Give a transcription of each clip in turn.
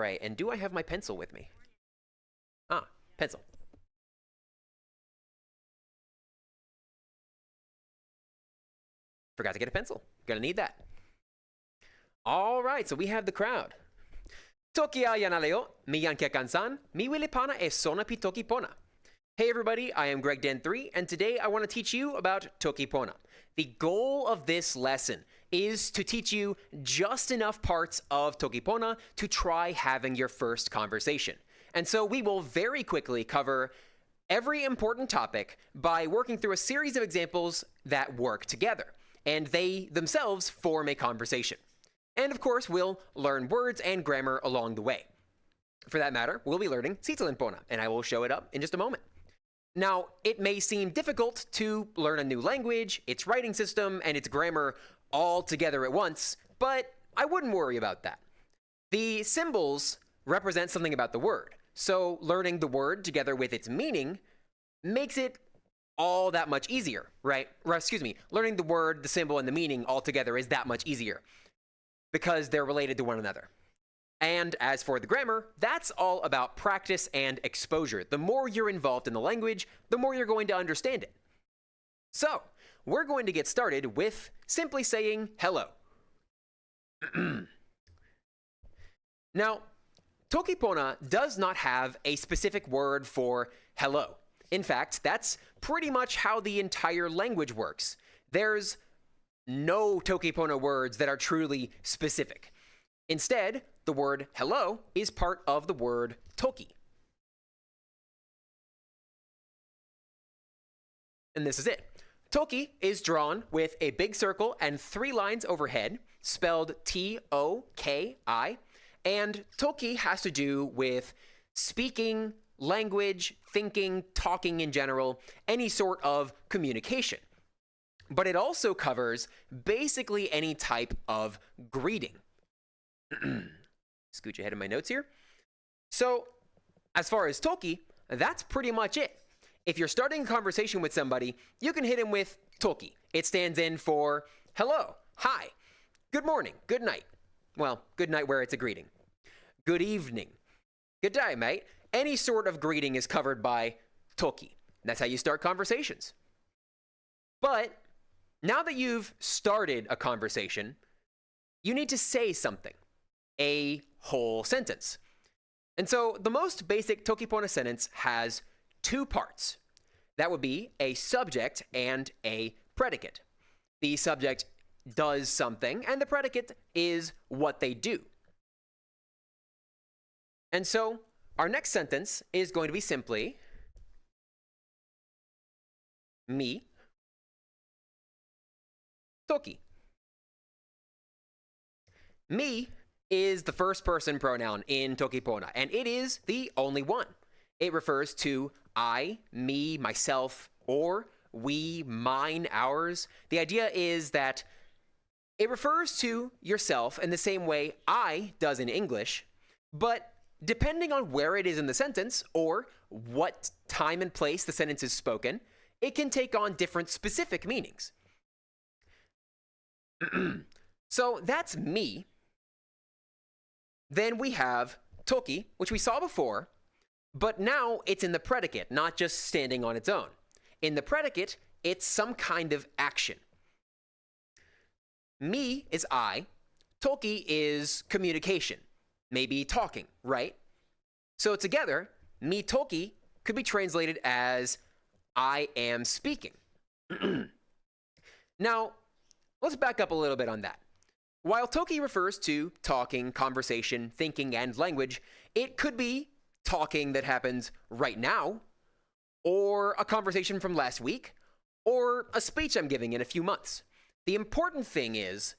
right, and do I have my pencil with me? Ah, pencil. Forgot to get a pencil. Gonna need that. All right, so we have the crowd. Toki yanaleo, mi yankekansan, mi wilipana e sona pi Toki Pona. Hey everybody, I am Greg Den 3, and today I want to teach you about Toki Pona. The goal of this lesson is to teach you just enough parts of Toki Pona to try having your first conversation. And so we will very quickly cover every important topic by working through a series of examples that work together, and they themselves form a conversation. And of course, we'll learn words and grammar along the way. For that matter, we'll be learning Sitsalin Pona, and I will show it up in just a moment. Now, it may seem difficult to learn a new language, its writing system, and its grammar all together at once, but I wouldn't worry about that. The symbols represent something about the word, so learning the word together with its meaning makes it all that much easier, right? Or, excuse me, learning the word, the symbol, and the meaning all together is that much easier because they're related to one another. And as for the grammar, that's all about practice and exposure. The more you're involved in the language, the more you're going to understand it. So, we're going to get started with simply saying hello. Now, Toki Pona does not have a specific word for hello. In fact, that's pretty much how the entire language works. There's no Toki Pona words that are truly specific. Instead, the word hello is part of the word Toki. And this is it. Toki is drawn with a big circle and 3 lines overhead, spelled T-O-K-I, and Toki has to do with speaking, language, thinking, talking in general, any sort of communication. But it also covers basically any type of greeting. Scooch ahead of my notes here. So, as far as Toki, that's pretty much it. If you're starting a conversation with somebody, you can hit him with Toki. It stands in for hello, hi, good morning, good night. Well, good night where it's a greeting. Good evening. Good day, mate. Any sort of greeting is covered by Toki. That's how you start conversations. But now that you've started a conversation, you need to say something, a whole sentence. And so the most basic Toki Pona sentence has 2 parts. That would be a subject and a predicate. The subject does something, and the predicate is what they do. And so our next sentence is going to be simply me, Toki. Me is the first person pronoun in Toki Pona, and it is the only one. It refers to I, me, myself, or we, mine, ours. The idea is that it refers to yourself in the same way I does in English, but depending on where it is in the sentence or what time and place the sentence is spoken, it can take on different specific meanings. So that's me. Then we have Toki, which we saw before, but now it's in the predicate, not just standing on its own. In the predicate, it's some kind of action. Me is I. Toki is communication, maybe talking, right? So together, me Toki could be translated as I am speaking. Now, let's back up a little bit on that. While Toki refers to talking, conversation, thinking, and language, it could be talking that happens right now, or a conversation from last week, or a speech I'm giving in a few months. The important thing is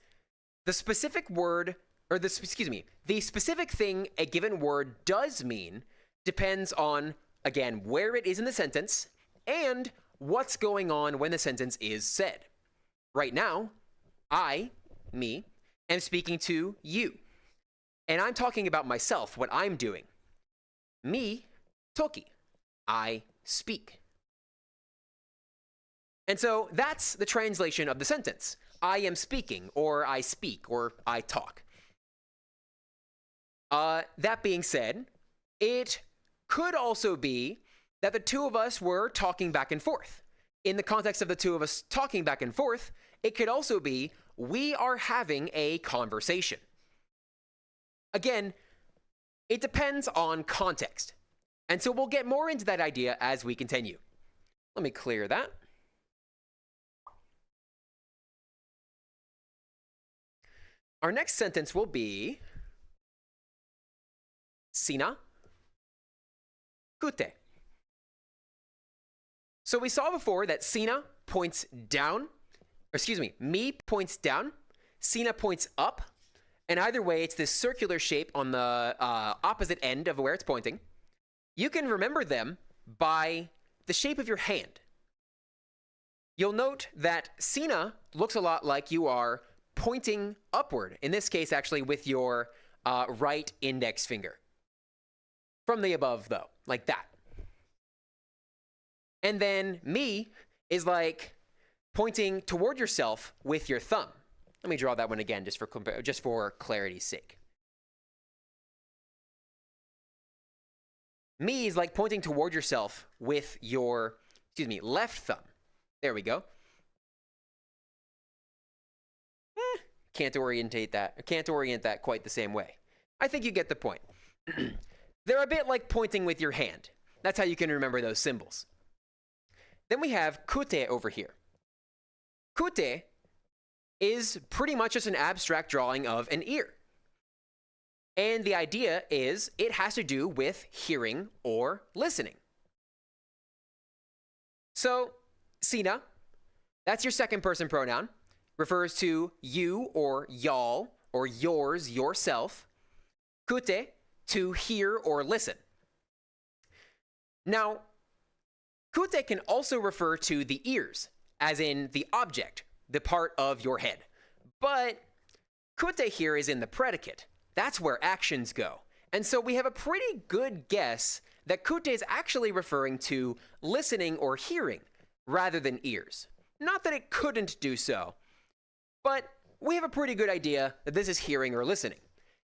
the specific word, or the specific thing a given word does mean depends on, again, where it is in the sentence and what's going on when the sentence is said. Right now, I, me, am speaking to you, and I'm talking about myself, what I'm doing. Me, Toki, I speak. And so that's the translation of the sentence. I am speaking, or I speak, or I talk. That being said, it could also be that the two of us were talking back and forth. In the context of the two of us talking back and forth, it could also be we are having a conversation. Again, it depends on context. And so we'll get more into that idea as we continue. Let me clear that. Our next sentence will be Sina kute. So we saw before that Sina points down, or excuse me, me points down, Sina points up, and either way, it's this circular shape on the opposite end of where it's pointing. You can remember them by the shape of your hand. You'll note that Sina looks a lot like you are pointing upward, in this case, actually, with your right index finger. From the above, though, like that. And then me is like pointing toward yourself with your thumb. Let me draw that one again just for clarity's sake. Me is like pointing toward yourself with your, left thumb. There we go. Can't orient that quite the same way. I think you get the point. They're a bit like pointing with your hand. That's how you can remember those symbols. Then we have kute over here. Kute is pretty much just an abstract drawing of an ear. And the idea is it has to do with hearing or listening. So, Sina, that's your second person pronoun, refers to you or y'all or yours, yourself. Kute, to hear or listen. Now, kute can also refer to the ears, as in the object, the part of your head. But kute here is in the predicate. That's where actions go. And so we have a pretty good guess that kute is actually referring to listening or hearing rather than ears. Not that it couldn't do so, but we have a pretty good idea that this is hearing or listening.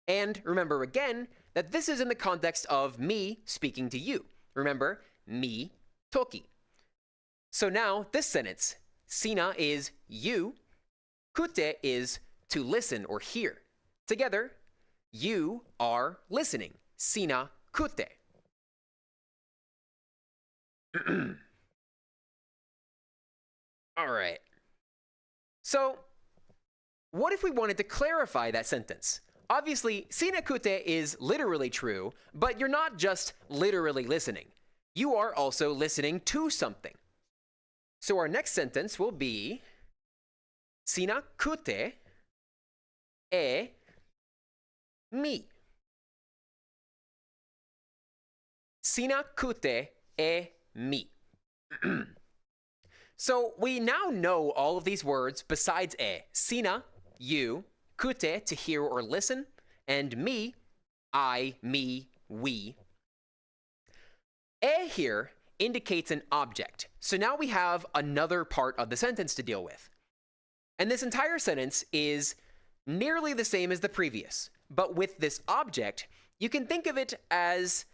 And remember again that this is in the context of me speaking to you. Remember, me, Toki. So now this sentence, Sina is you, kute is to listen or hear. Together, you are listening. Sina kute. All right. So, what if we wanted to clarify that sentence? Obviously, Sina kute is literally true, but you're not just literally listening. You are also listening to something. So our next sentence will be Sina kute e mi. Sina kute e mi. So we now know all of these words besides e. Sina, you, kute, to hear or listen, and mi, I, me, we. E here indicates an object. So now we have another part of the sentence to deal with. And this entire sentence is nearly the same as the previous, but with this object, you can think of it as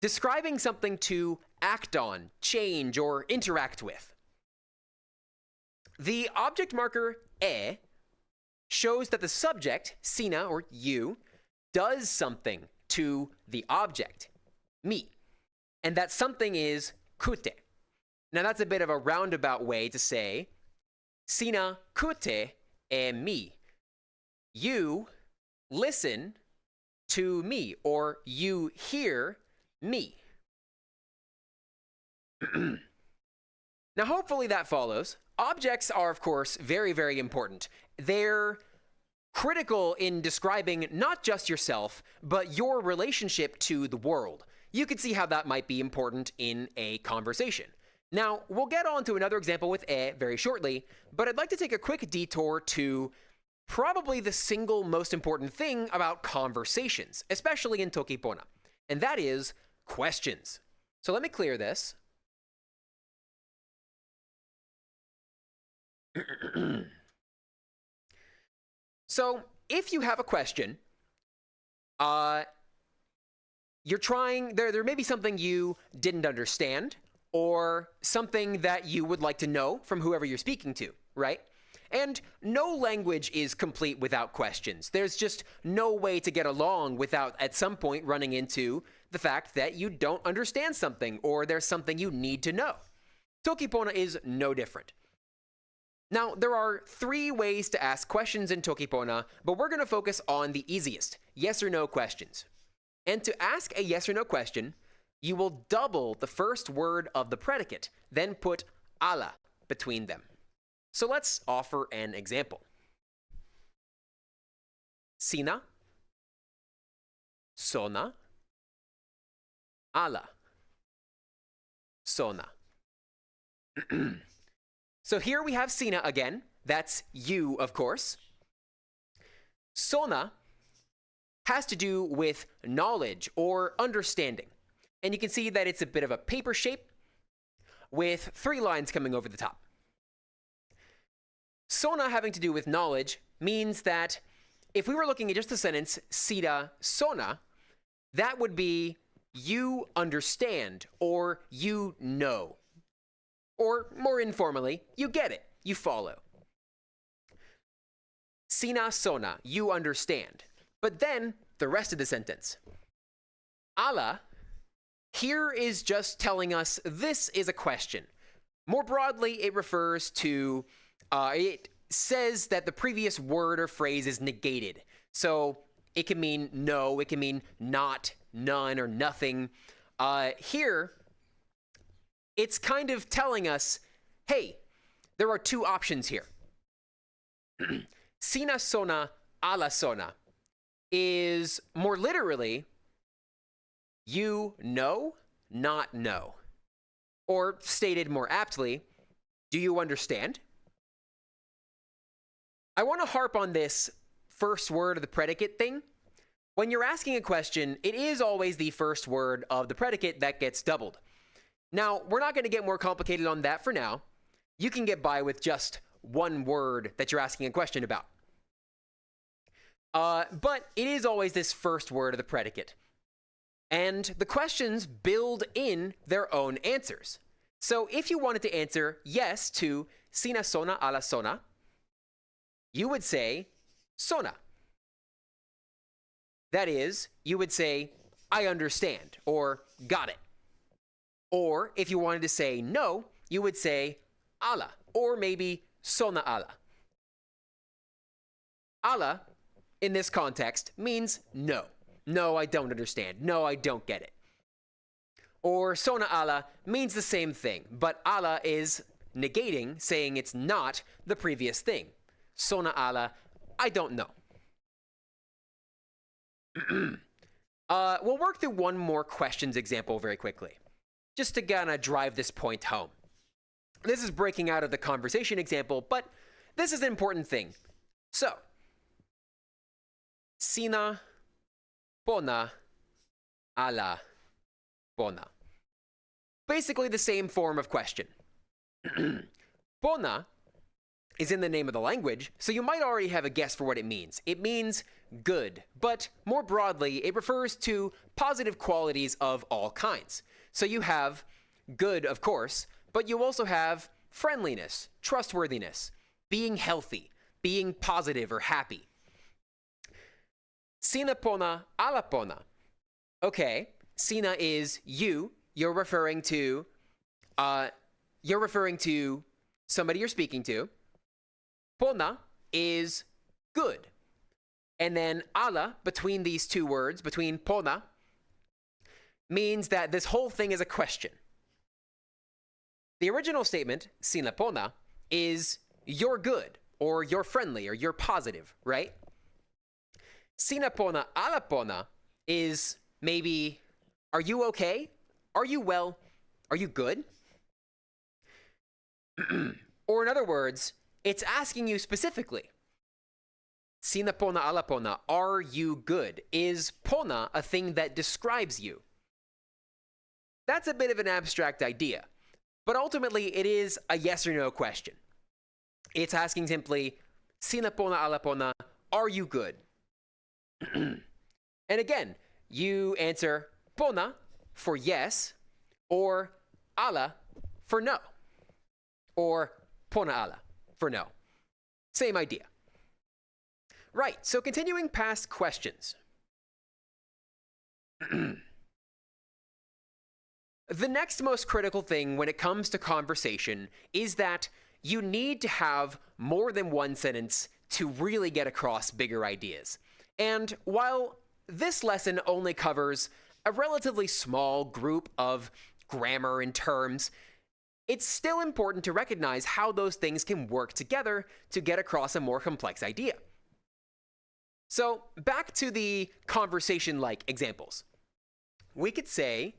describing something to act on, change, or interact with. The object marker e shows that the subject, Sina or you, does something to the object, me. And that something is kute. Now that's a bit of a roundabout way to say Sina kute e mi. You listen to me, or you hear me. Now hopefully that follows. Objects are, of course, very, very important. They're critical in describing not just yourself, but your relationship to the world. You can see how that might be important in a conversation. Now, we'll get on to another example with e very shortly, but I'd like to take a quick detour to probably the single most important thing about conversations, especially in Toki Pona, and that is questions. So let me clear this. So if you have a question, uh, you're trying, there may be something you didn't understand, or something that you would like to know from whoever you're speaking to, right? And no language is complete without questions. There's just no way to get along without at some point running into the fact that you don't understand something, or there's something you need to know. Toki Pona is no different. Now, there are 3 ways to ask questions in Toki Pona, but we're going to focus on the easiest, yes or no questions. And to ask a yes or no question, you will double the first word of the predicate, then put ala between them. So let's offer an example. Sina, sona, ala, sona. So here we have Sina again. That's you, of course. Sona has to do with knowledge or understanding. And you can see that it's a bit of a paper shape with 3 lines coming over the top. Sona having to do with knowledge means that if we were looking at just the sentence, Sida sona, that would be you understand or you know. Or more informally, you get it, you follow. Sina sona, you understand. But then the rest of the sentence. Ala here is just telling us this is a question. More broadly, it refers to, it says that the previous word or phrase is negated. So it can mean no, it can mean not, none, or nothing. Here, it's kind of telling us, hey, there are 2 options here. Sina sona, ala sona is more literally, you know, not know. Or stated more aptly, do you understand? I want to harp on this first word of the predicate thing. When you're asking a question, it is always the first word of the predicate that gets doubled. Now, we're not going to get more complicated on that for now. You can get by with just one word that you're asking a question about. But it is always this first word of the predicate. And the questions build in their own answers. So if you wanted to answer yes to sina sona ala sona, you would say sona. That is, you would say, I understand, or got it. Or if you wanted to say no, you would say ala, or maybe sona ala. Ala, in this context, means no. No, I don't understand. No, I don't get it. Or sona ala means the same thing, but ala is negating, saying it's not the previous thing. Sona ala, I don't know. We'll work through one more questions example very quickly, just to kind of drive this point home. This is breaking out of the conversation example, but this is an important thing. So, sina Pona ala Pona. Basically the same form of question. Pona is in the name of the language, so you might already have a guess for what it means. It means good, but more broadly, it refers to positive qualities of all kinds. So you have good, of course, but you also have friendliness, trustworthiness, being healthy, being positive or happy. Sina Pona ala Pona. Okay, sina is you. You're referring to somebody you're speaking to. Pona is good. And then ala, between these 2 words, between Pona, means that this whole thing is a question. The original statement, sina Pona, is you're good, or you're friendly, or you're positive, right? Sina Pona ala Pona is maybe, are you okay? Are you well? Are you good? Or in other words, it's asking you specifically. Sina Pona ala Pona, are you good? Is Pona a thing that describes you? That's a bit of an abstract idea, but ultimately it is a yes or no question. It's asking simply, Sina Pona ala Pona, are you good? And again, you answer Pona for yes, or ala for no, or Pona ala for no. Same idea. Right, so continuing past questions. The next most critical thing when it comes to conversation is that you need to have more than one sentence to really get across bigger ideas. And while this lesson only covers a relatively small group of grammar and terms, it's still important to recognize how those things can work together to get across a more complex idea. So back to the conversation-like examples. We could say,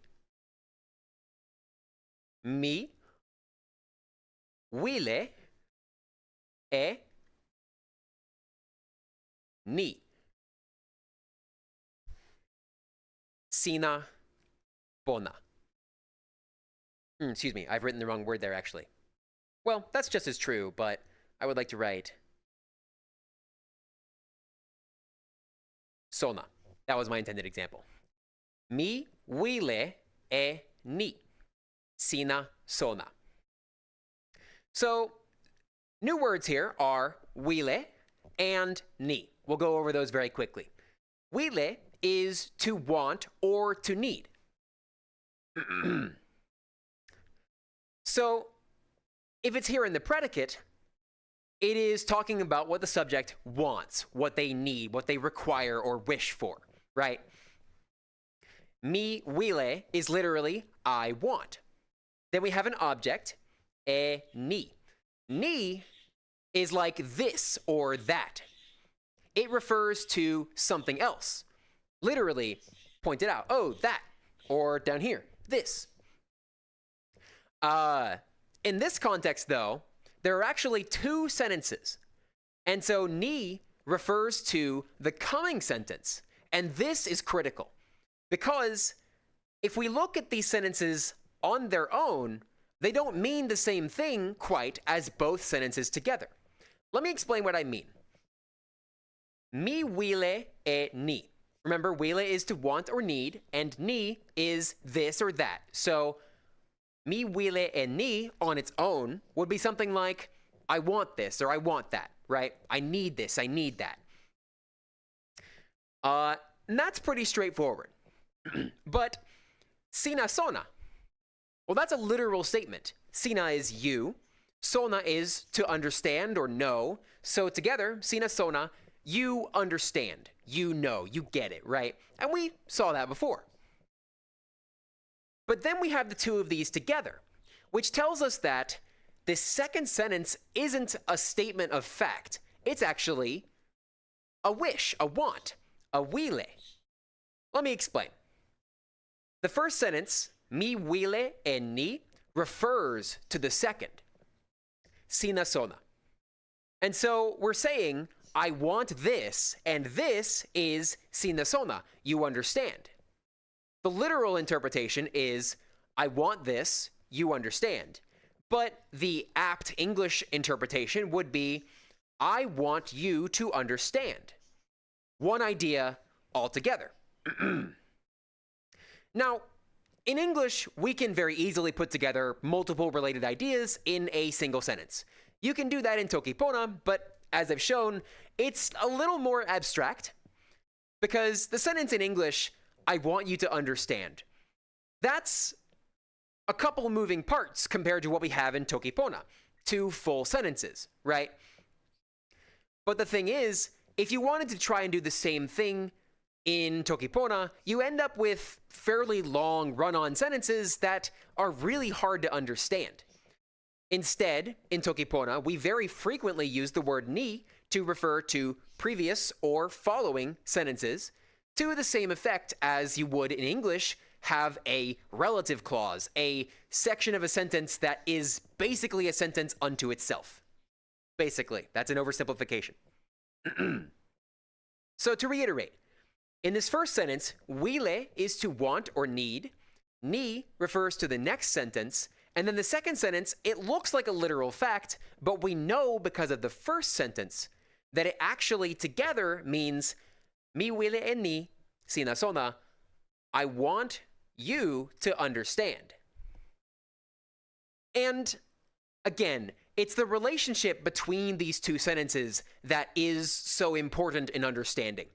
mi wile e ni sina Pona. Excuse me, I've written the wrong word there, actually. Well, that's just as true, but I would like to write Sona. That was my intended example. Mi wile e ni sina Sona. So, new words here are wile and ni. We'll go over those very quickly. Wile is to want or to need. So, if it's here in the predicate, it is talking about what the subject wants, what they need, what they require or wish for, right? Mi wile is literally I want. Then we have an object, e ni. Ni is like this or that. It refers to something else. Literally, point it out. Oh, that. Or down here, this. In this context, though, there are actually two sentences. And so ni refers to the coming sentence. And this is critical. Because if we look at these sentences on their own, they don't mean the same thing quite as both sentences together. Let me explain what I mean. Mi wile e ni. Remember, wile is to want or need, and ni is this or that. So, mi wile e ni on its own would be something like, I want this or I want that, right? I need this, I need that. And that's pretty straightforward. But sina sona, well, that's a literal statement. Sina is you, sona is to understand or know. So together, sina sona, you understand, you know, you get it, right? And we saw that before. But then we have the two of these together, which tells us that this second sentence isn't a statement of fact. It's actually a wish, a want, a wile. Let me explain. The first sentence, mi wile e ni, refers to the second, sina sona. And so we're saying, I want this, and this is sina sona, you understand. The literal interpretation is, I want this, you understand. But the apt English interpretation would be, I want you to understand. One idea altogether. Now, in English, we can very easily put together multiple related ideas in a single sentence. You can do that in Toki Pona, but as I've shown, it's a little more abstract because the sentence in English, I want you to understand, that's a couple moving parts compared to what we have in Toki Pona, two full sentences, right? But the thing is, if you wanted to try and do the same thing in Toki Pona, you end up with fairly long run-on sentences that are really hard to understand. Instead, in Toki Pona, we very frequently use the word ni to refer to previous or following sentences to the same effect as you would in English have a relative clause, a section of a sentence that is basically a sentence unto itself. Basically, that's an oversimplification. So to reiterate, in this first sentence, wile is to want or need, ni refers to the next sentence, and then the second sentence, it looks like a literal fact, but we know because of the first sentence that it actually together means mi wile e ni sina sona, I want you to understand. And again, it's the relationship between these two sentences that is so important in understanding.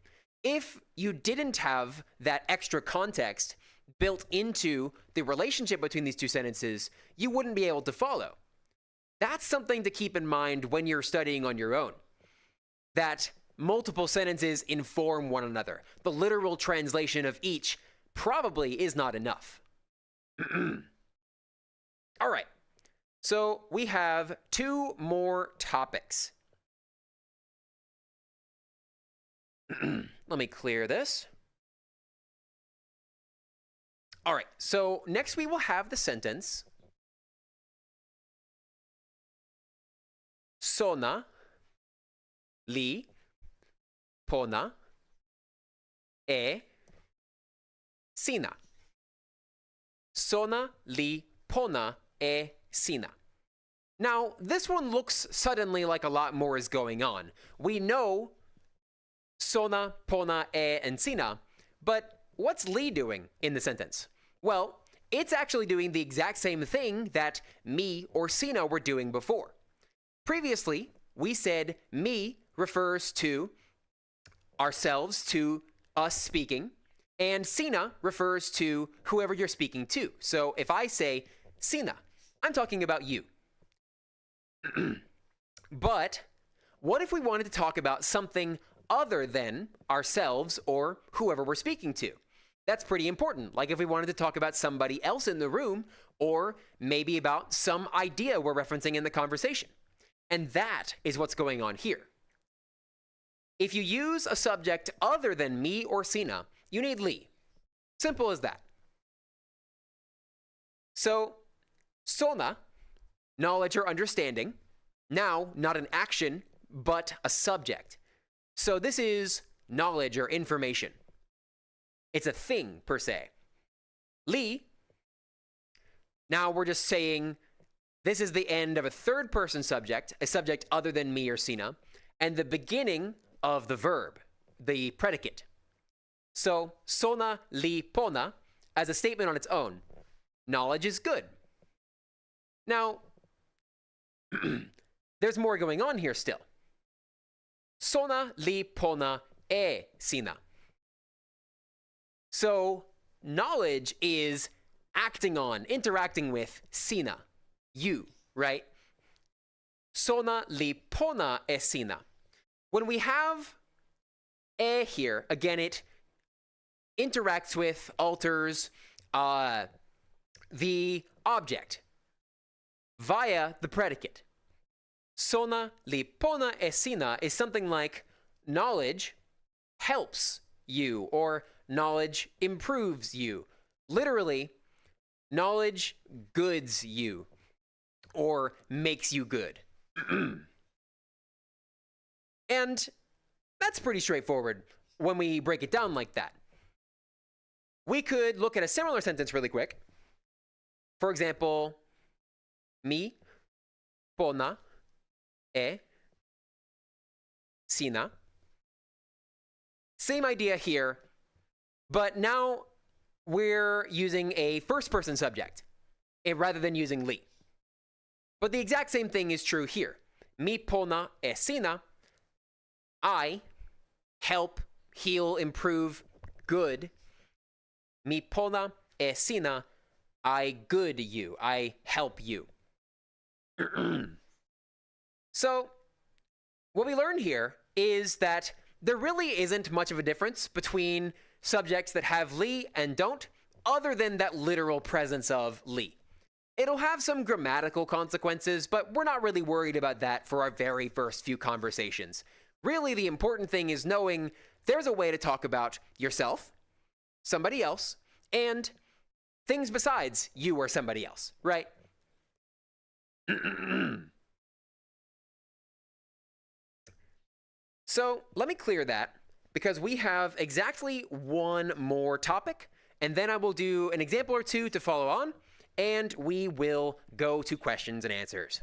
If you didn't have that extra context built into the relationship between these two sentences, you wouldn't be able to follow. That's something to keep in mind when you're studying on your own. That multiple sentences inform one another. The literal translation of each probably is not enough. All right. So we have 2 more topics. Let me clear this. All right, so next we will have the sentence Sona, li, pona, e, sina. Sona, li, pona, e, sina. Now, this one looks suddenly like a lot more is going on. We know sona, pona, e, and sina, but what's li doing in the sentence? Well, it's actually doing the exact same thing that me or sina were doing before. Previously, we said me refers to ourselves, to us speaking, and sina refers to whoever you're speaking to. So if I say sina, I'm talking about you. But what if we wanted to talk about something other than ourselves or whoever we're speaking to? That's pretty important. Like if we wanted to talk about somebody else in the room, or maybe about some idea we're referencing in the conversation. And that is what's going on here. If you use a subject other than me or sina, you need li. Simple as that. So, sona, knowledge or understanding, now not an action, but a subject. So this is knowledge or information. It's a thing, per se. Li, now we're just saying this is the end of a third-person subject, a subject other than me or sina, and the beginning of the verb, the predicate. So, sona, li, pona, as a statement on its own, knowledge is good. Now, there's more going on here still. Sona, li, pona, e, sina. So, knowledge is acting on, interacting with sina, you, right? Sona, li, pona, e, sina. When we have e here, again, it interacts with, alters the object via the predicate. Sona, li, pona, e, sina is something like knowledge helps you, or knowledge improves you. Literally, knowledge goods you, or makes you good. And that's pretty straightforward when we break it down like that. We could look at a similar sentence really quick. For example, mi, pona, e, sina. Same idea here, but now we're using a first-person subject rather than using li. But the exact same thing is true here. Mi, pona, e, sina. I help, heal, improve, good. Mi, pona, e, sina. I good you. I help you. So, what we learned here is that there really isn't much of a difference between subjects that have li and don't, other than that literal presence of li. It'll have some grammatical consequences, but we're not really worried about that for our very first few conversations. Really, the important thing is knowing there's a way to talk about yourself, somebody else, and things besides you or somebody else, right? So let me clear that, because we have exactly one more topic, and then I will do an example or two to follow on, and we will go to questions and answers.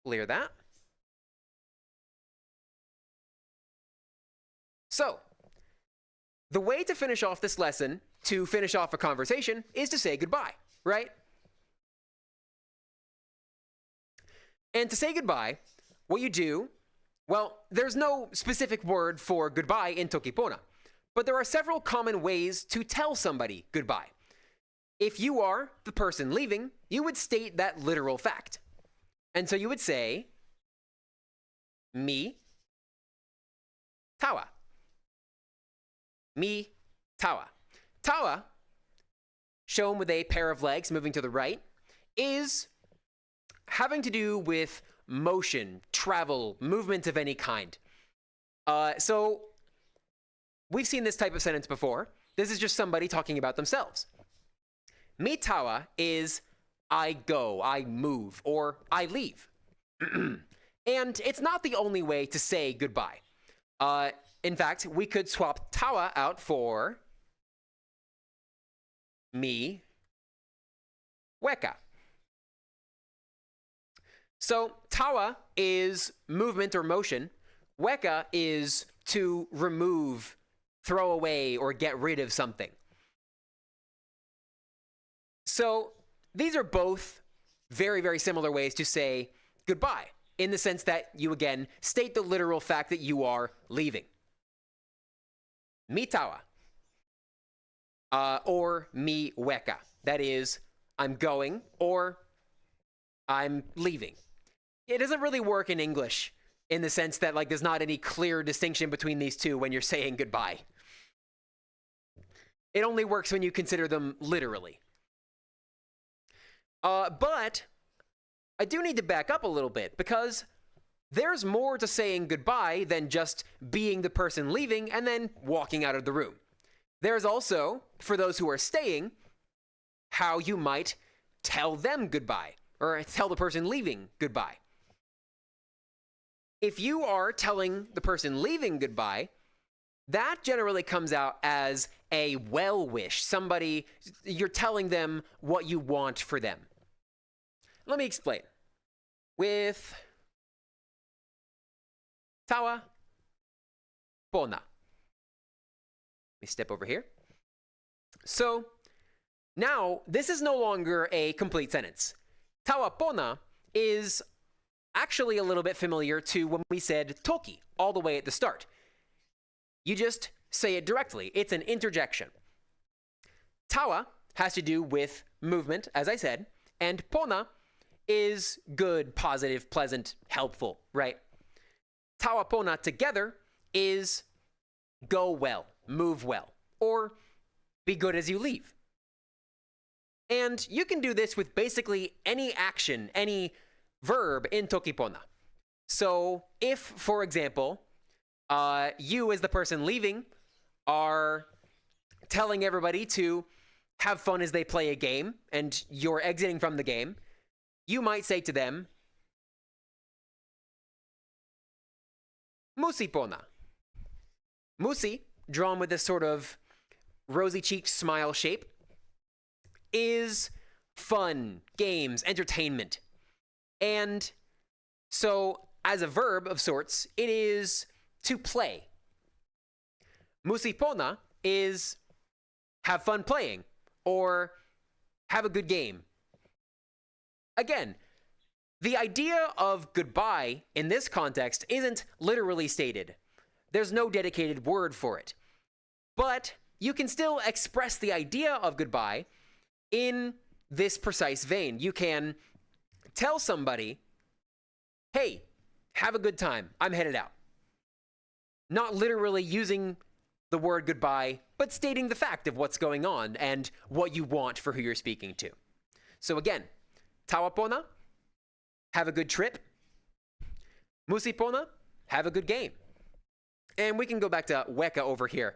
Clear that. So, the way to finish off this lesson, to finish off a conversation, is to say goodbye, right? And to say goodbye, what you do, well, there's no specific word for goodbye in Toki Pona, but there are several common ways to tell somebody goodbye. If you are the person leaving, you would state that literal fact. And so you would say, mi tawa. Mi tawa. Tawa, shown with a pair of legs moving to the right, is having to do with motion, travel, movement of any kind. So we've seen this type of sentence before. This is just somebody talking about themselves. Mi tawa is I go, I move, or I leave. And it's not the only way to say goodbye. In fact, we could swap tawa out for mi weka. So tawa is movement or motion. Weka is to remove, throw away, or get rid of something. So these are both very, very similar ways to say goodbye, in the sense that you, again, state the literal fact that you are leaving. Mi tawa. Or mi weka. That is, I'm going, or I'm leaving. It doesn't really work in English in the sense that, like, there's not any clear distinction between these two when you're saying goodbye. It only works when you consider them literally. But I do need to back up a little bit, because there's more to saying goodbye than just being the person leaving and then walking out of the room. There's also, for those who are staying, how you might tell them goodbye, or tell the person leaving goodbye. If you are telling the person leaving goodbye, that generally comes out as a well wish. Somebody, you're telling them what you want for them. Let me explain. With tawa pona. Let me step over here. So now this is no longer a complete sentence. Tawa pona is actually a little bit familiar to when we said Toki all the way at the start. You just say it directly. It's an interjection. Tawa has to do with movement, as I said, and Pona is good, positive, pleasant, helpful, right? Tawa Pona together is go well, move well, or be good as you leave. And you can do this with basically any action, any verb in Toki Pona. So if, for example, you as the person leaving are telling everybody to have fun as they play a game, and you're exiting from the game, you might say to them, Musi Pona. Musi, drawn with this sort of rosy-cheeked smile shape, is fun, games, entertainment. And so, as a verb of sorts, it is to play. Musi Pona is have fun playing, or have a good game. Again, the idea of goodbye in this context isn't literally stated. There's no dedicated word for it. But you can still express the idea of goodbye in this precise vein. You can tell somebody, hey, have a good time, I'm headed out. Not literally using the word goodbye, but stating the fact of what's going on and what you want for who you're speaking to. So again, tawa pona, have a good trip. Musi pona, have a good game. And we can go back to weka over here.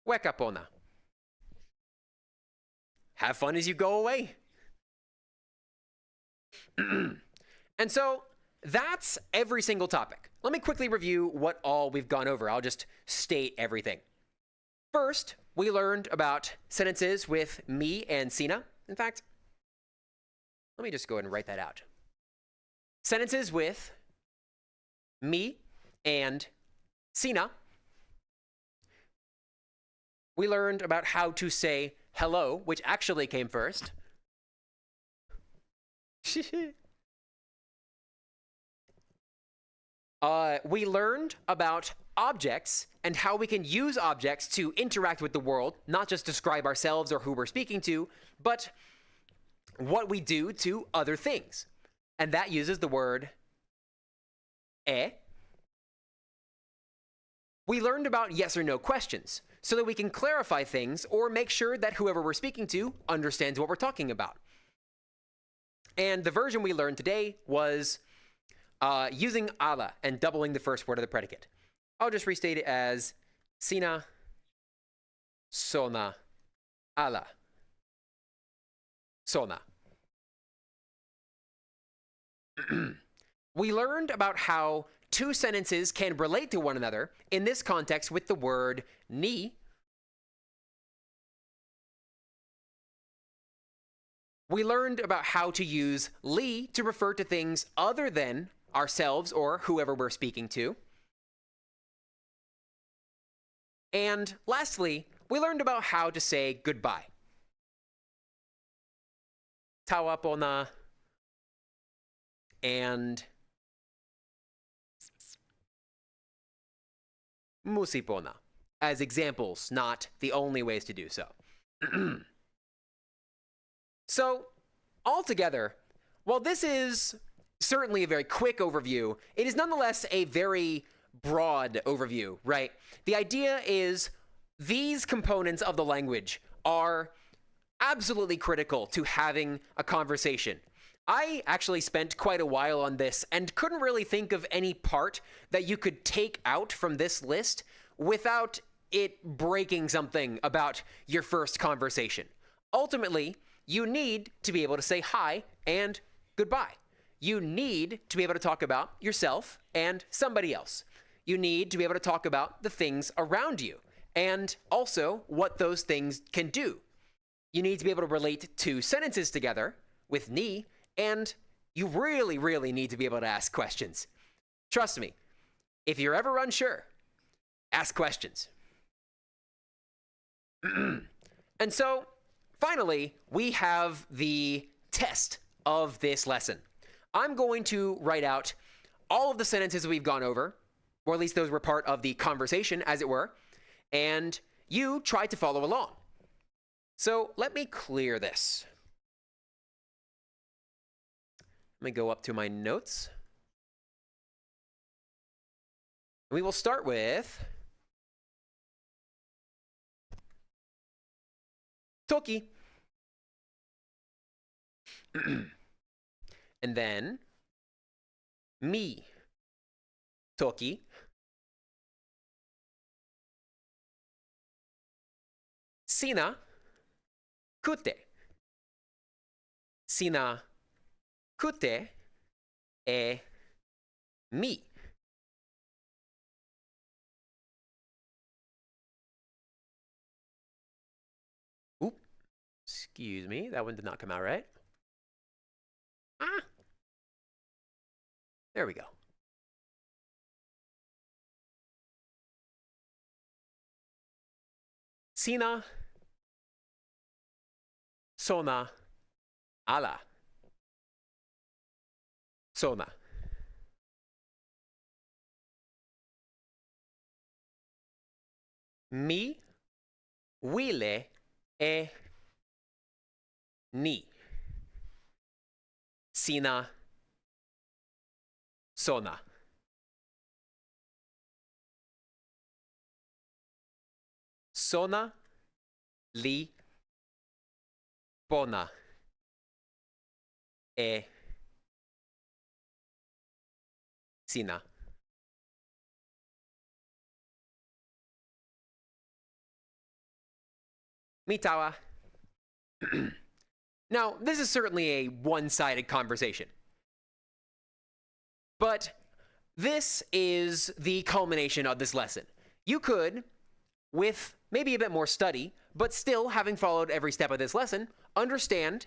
Weka pona. Have fun as you go away. And so that's every single topic. Let me quickly review what all we've gone over. I'll just state everything. First, we learned about sentences with me and sina. In fact, let me just go ahead and write that out. Sentences with me and Sina. We learned about how to say hello, which actually came first. We learned about objects and how we can use objects to interact with the world, not just describe ourselves or who we're speaking to, but what we do to other things. And that uses the word e. We learned about yes or no questions so that we can clarify things or make sure that whoever we're speaking to understands what we're talking about. And the version we learned today was using ala and doubling the first word of the predicate. I'll just restate it as sina, sona, ala, sona. We learned about how two sentences can relate to one another, in this context with the word ni. We learned about how to use li to refer to things other than ourselves or whoever we're speaking to. And lastly, we learned about how to say goodbye. Tawa Pona and Musipona as examples, not the only ways to do so. So, altogether, while this is certainly a very quick overview, it is nonetheless a very broad overview, right? The idea is these components of the language are absolutely critical to having a conversation. I actually spent quite a while on this and couldn't really think of any part that you could take out from this list without it breaking something about your first conversation. Ultimately, you need to be able to say hi and goodbye. You need to be able to talk about yourself and somebody else. You need to be able to talk about the things around you and also what those things can do. You need to be able to relate two sentences together with ni, and you really, really need to be able to ask questions. Trust me, if you're ever unsure, ask questions. And so, finally, we have the test of this lesson. I'm going to write out all of the sentences we've gone over, or at least those were part of the conversation, as it were, and you try to follow along. So let me clear this. Let me go up to my notes. We will start with Toki. And then me, Toki. Sina, kute. Sina, kute, e mi. Oop, excuse me, that one did not come out right. There we go. Sina, sona, ala. Sona. Mi, wile, e, ni. Sina, sona. Sona, li, pona, e, sina. Mitawa. Now, this is certainly a one-sided conversation. But this is the culmination of this lesson. You could, with maybe a bit more study, but still having followed every step of this lesson, understand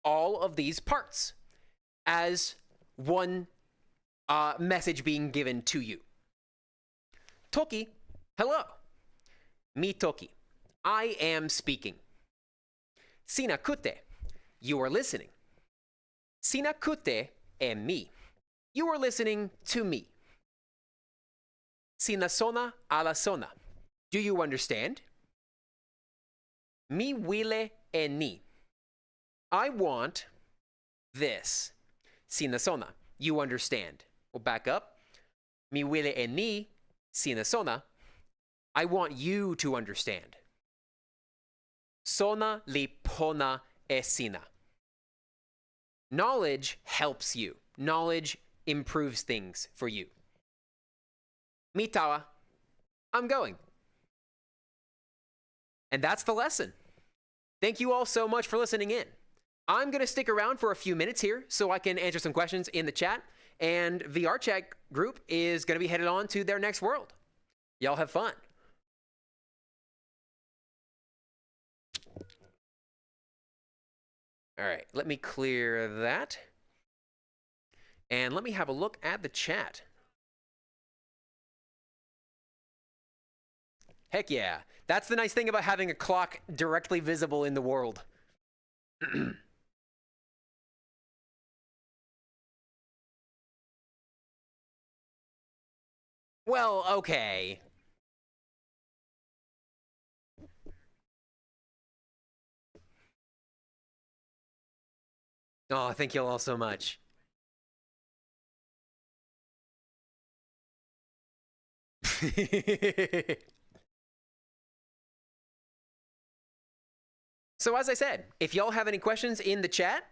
all of these parts as one message being given to you. Toki, hello. Mi Toki, I am speaking. Sina kute, you are listening. Sina kute e mi, you are listening to me. Sina sona ala sona, do you understand? Mi wile e ni, I want this. Sina sona, you understand. We'll back up. Mi wile e ni, sina sona, I want you to understand. Sona li pona e sina. Knowledge helps you. Knowledge improves things for you. Mi tawa, I'm going. And that's the lesson. Thank you all so much for listening in. I'm going to stick around for a few minutes here so I can answer some questions in the chat. And VR chat group is going to be headed on to their next world. Y'all have fun. All right, let me clear that. And let me have a look at the chat. Heck yeah. That's the nice thing about having a clock directly visible in the world. Well, okay. Oh, thank you all so much. So as I said, if y'all have any questions in the chat,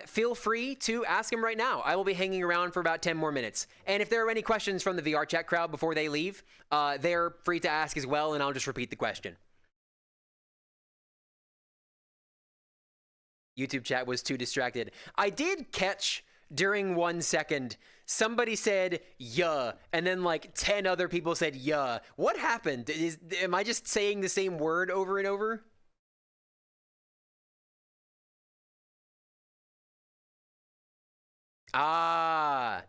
feel free to ask them right now. I will be hanging around for about 10 more minutes. And if there are any questions from the VR chat crowd before they leave, they're free to ask as well, and I'll just repeat the question. YouTube chat was too distracted. I did catch during 1 second, somebody said, yeah, and then like 10 other people said, yeah. What happened? Am I just saying the same word over and over? Ah.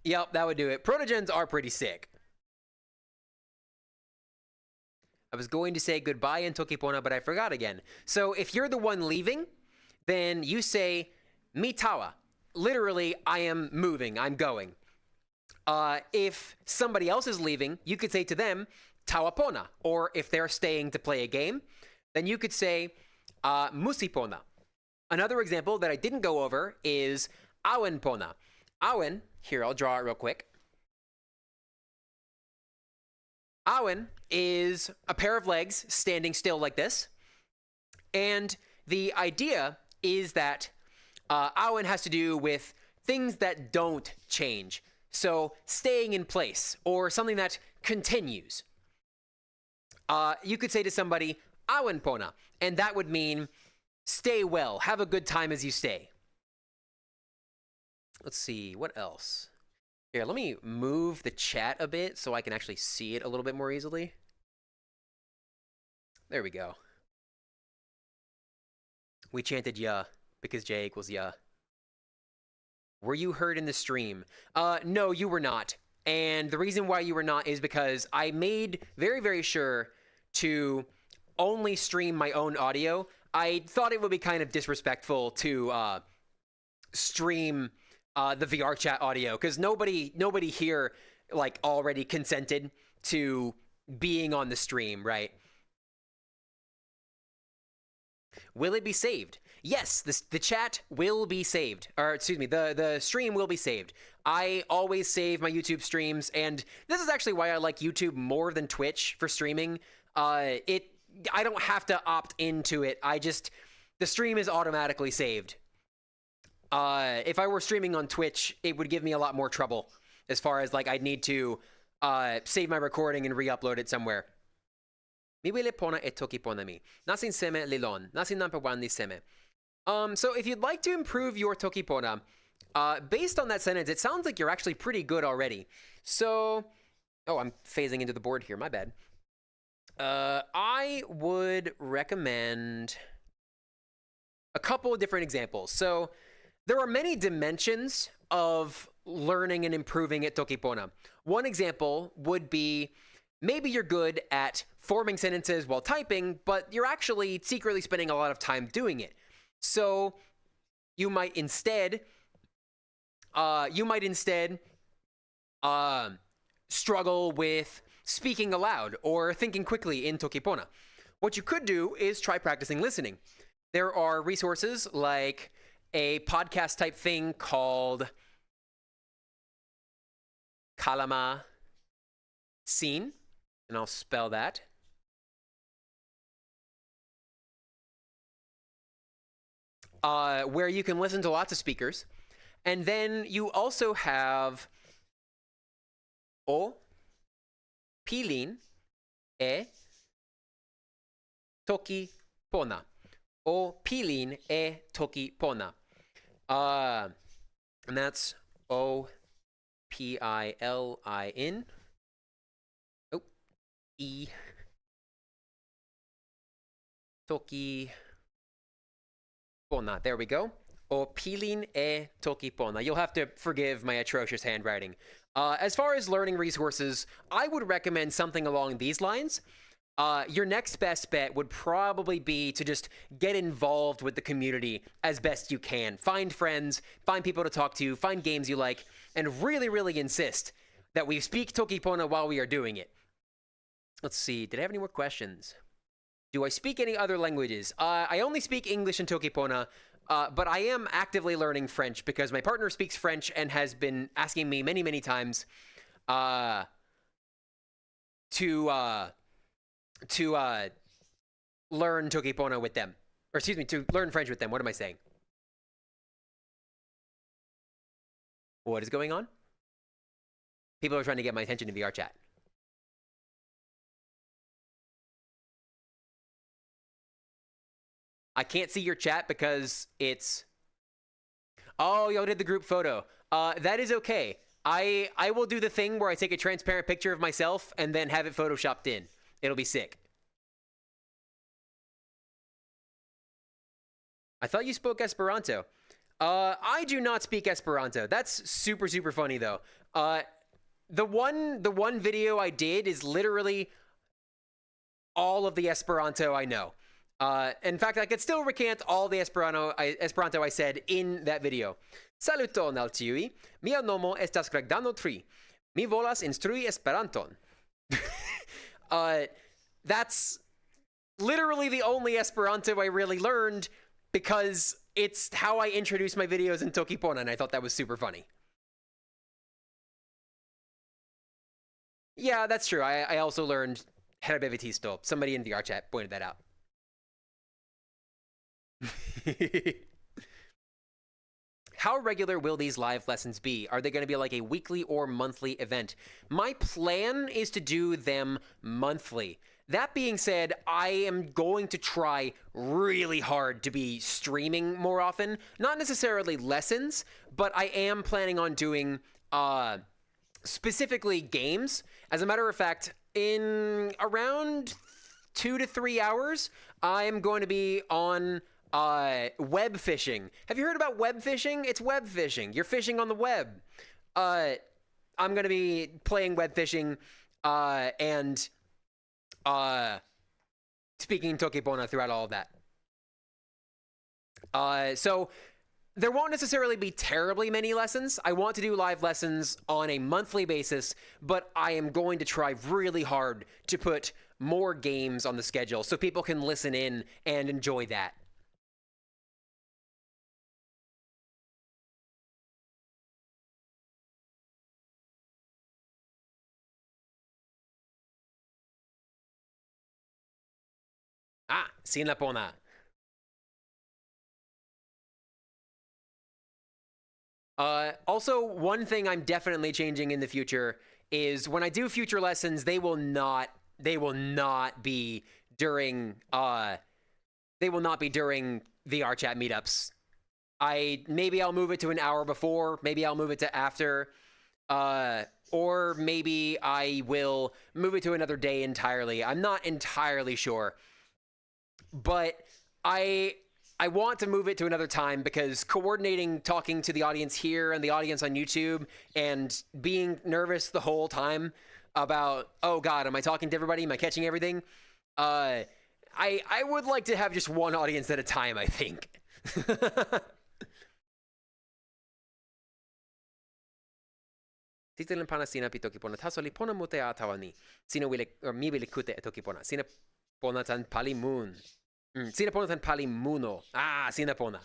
Yep, that would do it. Protogens are pretty sick. I was going to say goodbye in Toki Pona, but I forgot again. So if you're the one leaving, then you say, mi tawa. Literally, I am moving, I'm going. If somebody else is leaving, you could say to them, tawa pona. Or if they're staying to play a game, then you could say, musi pona. Another example that I didn't go over is awen pona. Awen, here, I'll draw it real quick. Awen is a pair of legs standing still like this. And the idea is that awen has to do with things that don't change. So staying in place or something that continues. You could say to somebody, awen pona, and that would mean stay well, have a good time as you stay. Let's see, what else? Here, let me move the chat a bit so I can actually see it a little bit more easily. There we go. We chanted ya because J equals ya. Were you heard in the stream? No, you were not. And the reason why you were not is because I made very, very sure to only stream my own audio. I thought it would be kind of disrespectful to stream the VR chat audio, because nobody here like already consented to being on the stream, right? Will it be saved? Yes, the chat will be saved. Or excuse me, the stream will be saved. I always save my YouTube streams, and this is actually why I like YouTube more than Twitch for streaming. I don't have to opt into it. The stream is automatically saved. If I were streaming on Twitch, it would give me a lot more trouble as far as like I'd need to save my recording and re-upload it somewhere. Mi wile pona e toki pona mi. Nasin seme lilon. Nasin nampawandi seme. So if you'd like to improve your Toki Pona, based on that sentence, it sounds like you're actually pretty good already. So, oh, I'm phasing into the board here, my bad. I would recommend a couple of different examples. So there are many dimensions of learning and improving at Toki Pona. One example would be maybe you're good at forming sentences while typing, but you're actually secretly spending a lot of time doing it. So you might instead struggle with speaking aloud or thinking quickly in Toki Pona. What you could do is try practicing listening. There are resources like a podcast type thing called Kalama Scene, and I'll spell that. Where you can listen to lots of speakers. And then you also have O Pilin e Toki Pona. O Pilin e Toki Pona. And that's O Pilin. Oh, E Toki Pona. There we go. O Pilin e Toki Pona. You'll have to forgive my atrocious handwriting. As far as learning resources, I would recommend something along these lines. Your next best bet would probably be to just get involved with the community as best you can. Find friends, find people to talk to, find games you like, and really, really insist that we speak Toki Pona while we are doing it. Let's see, did I have any more questions? Do I speak any other languages? I only speak English and Toki Pona, but I am actively learning French because my partner speaks French and has been asking me many, many times to learn Toki Pona with them. Or excuse me, to learn French with them. What am I saying? What is going on? People are trying to get my attention in VR chat. I can't see your chat because it's... Oh, y'all did the group photo. That is okay. I will do the thing where I take a transparent picture of myself and then have it photoshopped in. It'll be sick. I thought you spoke Esperanto. I do not speak Esperanto. That's super, super funny, though. The one video I did is literally all of the Esperanto I know. In fact, I could still recant all the Esperanto I said in that video. Saluton al tiui. Mia nomo estas Gregdano Tri. Mi volas instrui Esperanton. That's literally the only Esperanto I really learned because it's how I introduce my videos in Toki Pona, and I thought that was super funny. Yeah, that's true. I also learned Herbevitisto. Somebody in VR chat pointed that out. How regular will these live lessons be? Are they going to be like a weekly or monthly event? My plan is to do them monthly. That being said, I am going to try really hard to be streaming more often. Not necessarily lessons, but I am planning on doing specifically games. As a matter of fact, in around 2 to 3 hours, I am going to be on web fishing. Have you heard about web fishing? It's web fishing. You're fishing on the web. I'm going to be playing web fishing and speaking Toki Pona throughout all of that. So there won't necessarily be terribly many lessons. I want to do live lessons on a monthly basis, but I am going to try really hard to put more games on the schedule so people can listen in and enjoy that. Ah, sin la Pona. Also, one thing I'm definitely changing in the future is when I do future lessons, they will not be during VR chat meetups. Maybe I'll move it to an hour before, maybe I'll move it to after, or maybe I will move it to another day entirely. I'm not entirely sure. But I want to move it to another time because coordinating talking to the audience here and the audience on YouTube and being nervous the whole time about, oh God, am I talking to everybody? Am I catching everything? I would like to have just one audience at a time, I think. Titelen pana sina pi toki pona taso li pona mute a tawani. Sina wile or mi wile kute e toki pona. Sina pona tan pali moon. Sina pona tan pali muno. Ah, sina pona.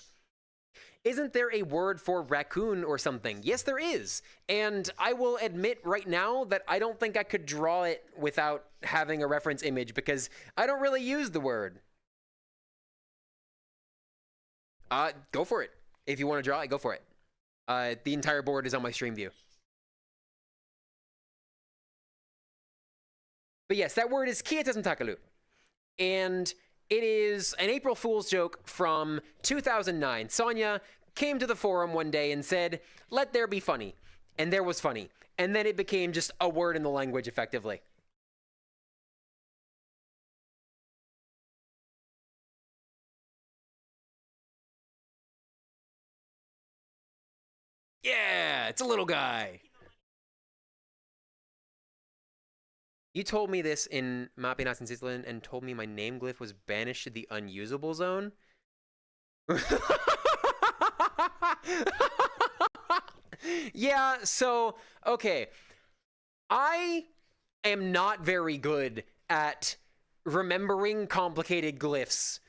Isn't there a word for raccoon or something? Yes, there is. And I will admit right now that I don't think I could draw it without having a reference image because I don't really use the word. Go for it. If you want to draw it, go for it. The entire board is on my stream view. But yes, that word is Kietasan Takalu. And it is an April Fool's joke from 2009. Sonia came to the forum one day and said, "Let there be funny." And there was funny. And then it became just a word in the language, effectively. Yeah, it's a little guy. You told me this in Mapinas in Sicilian and told me my name glyph was banished to the unusable zone. Yeah, so, okay. I am not very good at remembering complicated glyphs.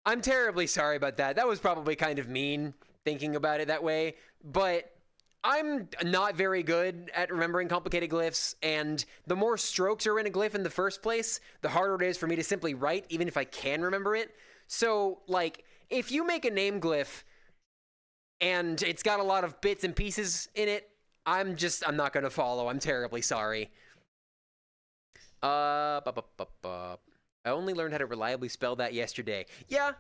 I'm terribly sorry about that. That was probably kind of mean, thinking about it that way, but I'm not very good at remembering complicated glyphs, and the more strokes are in a glyph in the first place, the harder it is for me to simply write, even if I can remember it. So, like, if you make a name glyph and it's got a lot of bits and pieces in it, I'm not gonna follow. I'm terribly sorry. I only learned how to reliably spell that yesterday. Yeah.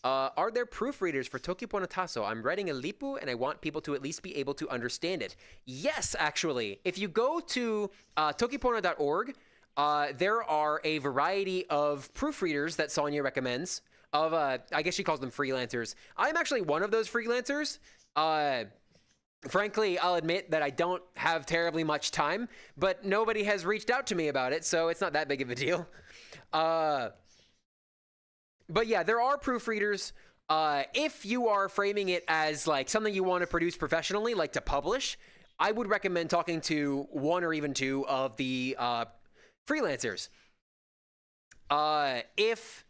Are there proofreaders for Toki Pona Taso? I'm writing a lipu and I want people to at least be able to understand it. Yes, actually. If you go to tokipona.org, there are a variety of proofreaders that Sonia recommends. I guess she calls them freelancers. I'm actually one of those freelancers. Frankly, I'll admit that I don't have terribly much time, but nobody has reached out to me about it, so it's not that big of a deal. But yeah, there are proofreaders. If you are framing it as like something you want to produce professionally, like to publish, I would recommend talking to one or even two of the freelancers. If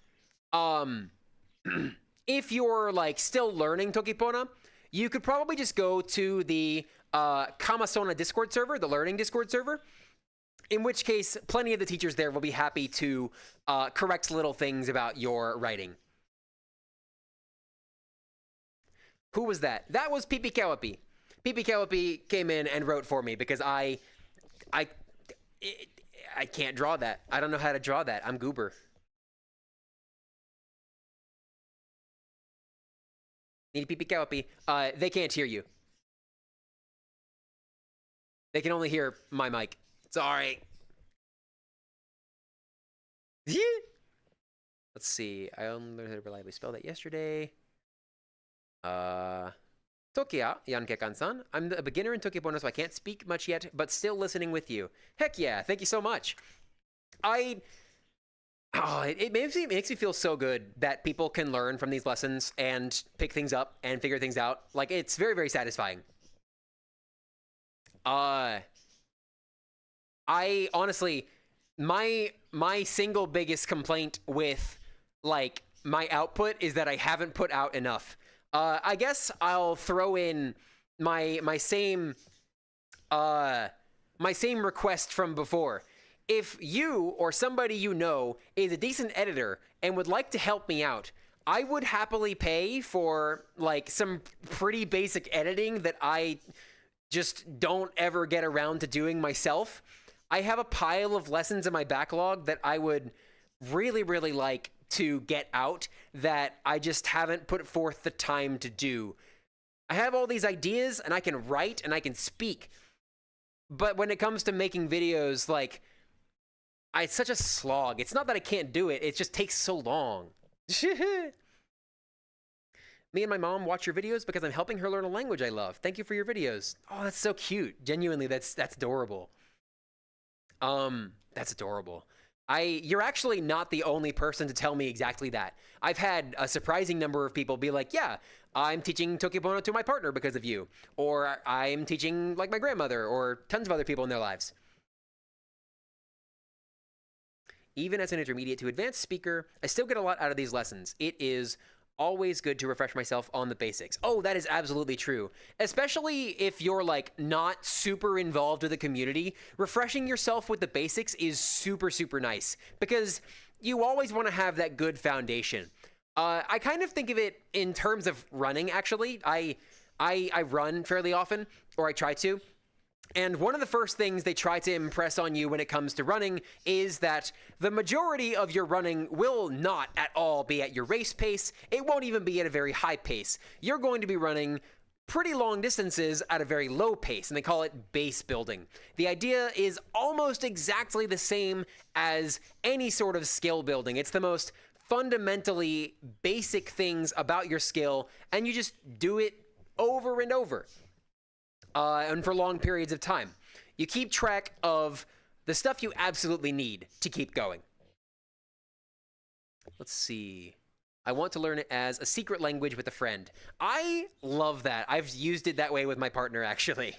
you're like still learning Tokipona, you could probably just go to the Kamasona Discord server, the learning Discord server. In which case, plenty of the teachers there will be happy to correct little things about your writing. Who was that? That was Pipi Kawapi. Pipi Kawapi came in and wrote for me because I can't draw that. I don't know how to draw that. I'm goober. Need Pipi Kawapi. They can't hear you. They can only hear my mic. Sorry. Let's see. I only learned how to reliably spell that yesterday. Tokia, Yankekan-san. I'm a beginner in Tokipona, so I can't speak much yet, but still listening with you. Heck yeah, thank you so much. It makes me feel so good that people can learn from these lessons and pick things up and figure things out. Like, it's very, very satisfying. I honestly, my single biggest complaint with like my output is that I haven't put out enough. I guess I'll throw in my same request from before. If you or somebody you know is a decent editor and would like to help me out, I would happily pay for like some pretty basic editing that I just don't ever get around to doing myself. I have a pile of lessons in my backlog that I would really, really like to get out that I just haven't put forth the time to do. I have all these ideas and I can write and I can speak. But when it comes to making videos, like, it's such a slog. It's not that I can't do it. It just takes so long. Me and my mom watch your videos because I'm helping her learn a language I love. Thank you for your videos. Oh, that's so cute. Genuinely, that's adorable. That's adorable. You're actually not the only person to tell me exactly that. I've had a surprising number of people be like, yeah, I'm teaching Toki Pona to my partner because of you. Or I'm teaching like my grandmother or tons of other people in their lives. Even as an intermediate to advanced speaker, I still get a lot out of these lessons. It is always good to refresh myself on the basics. Oh, that is absolutely true. Especially if you're like not super involved with the community, refreshing yourself with the basics is super, super nice because you always want to have that good foundation. I kind of think of it in terms of running, actually. I run fairly often, or I try to. And one of the first things they try to impress on you when it comes to running is that the majority of your running will not at all be at your race pace. It won't even be at a very high pace. You're going to be running pretty long distances at a very low pace, and they call it base building. The idea is almost exactly the same as any sort of skill building. It's the most fundamentally basic things about your skill, and you just do it over and over. And for long periods of time. You keep track of the stuff you absolutely need to keep going. Let's see. I want to learn it as a secret language with a friend. I love that. I've used it that way with my partner, actually.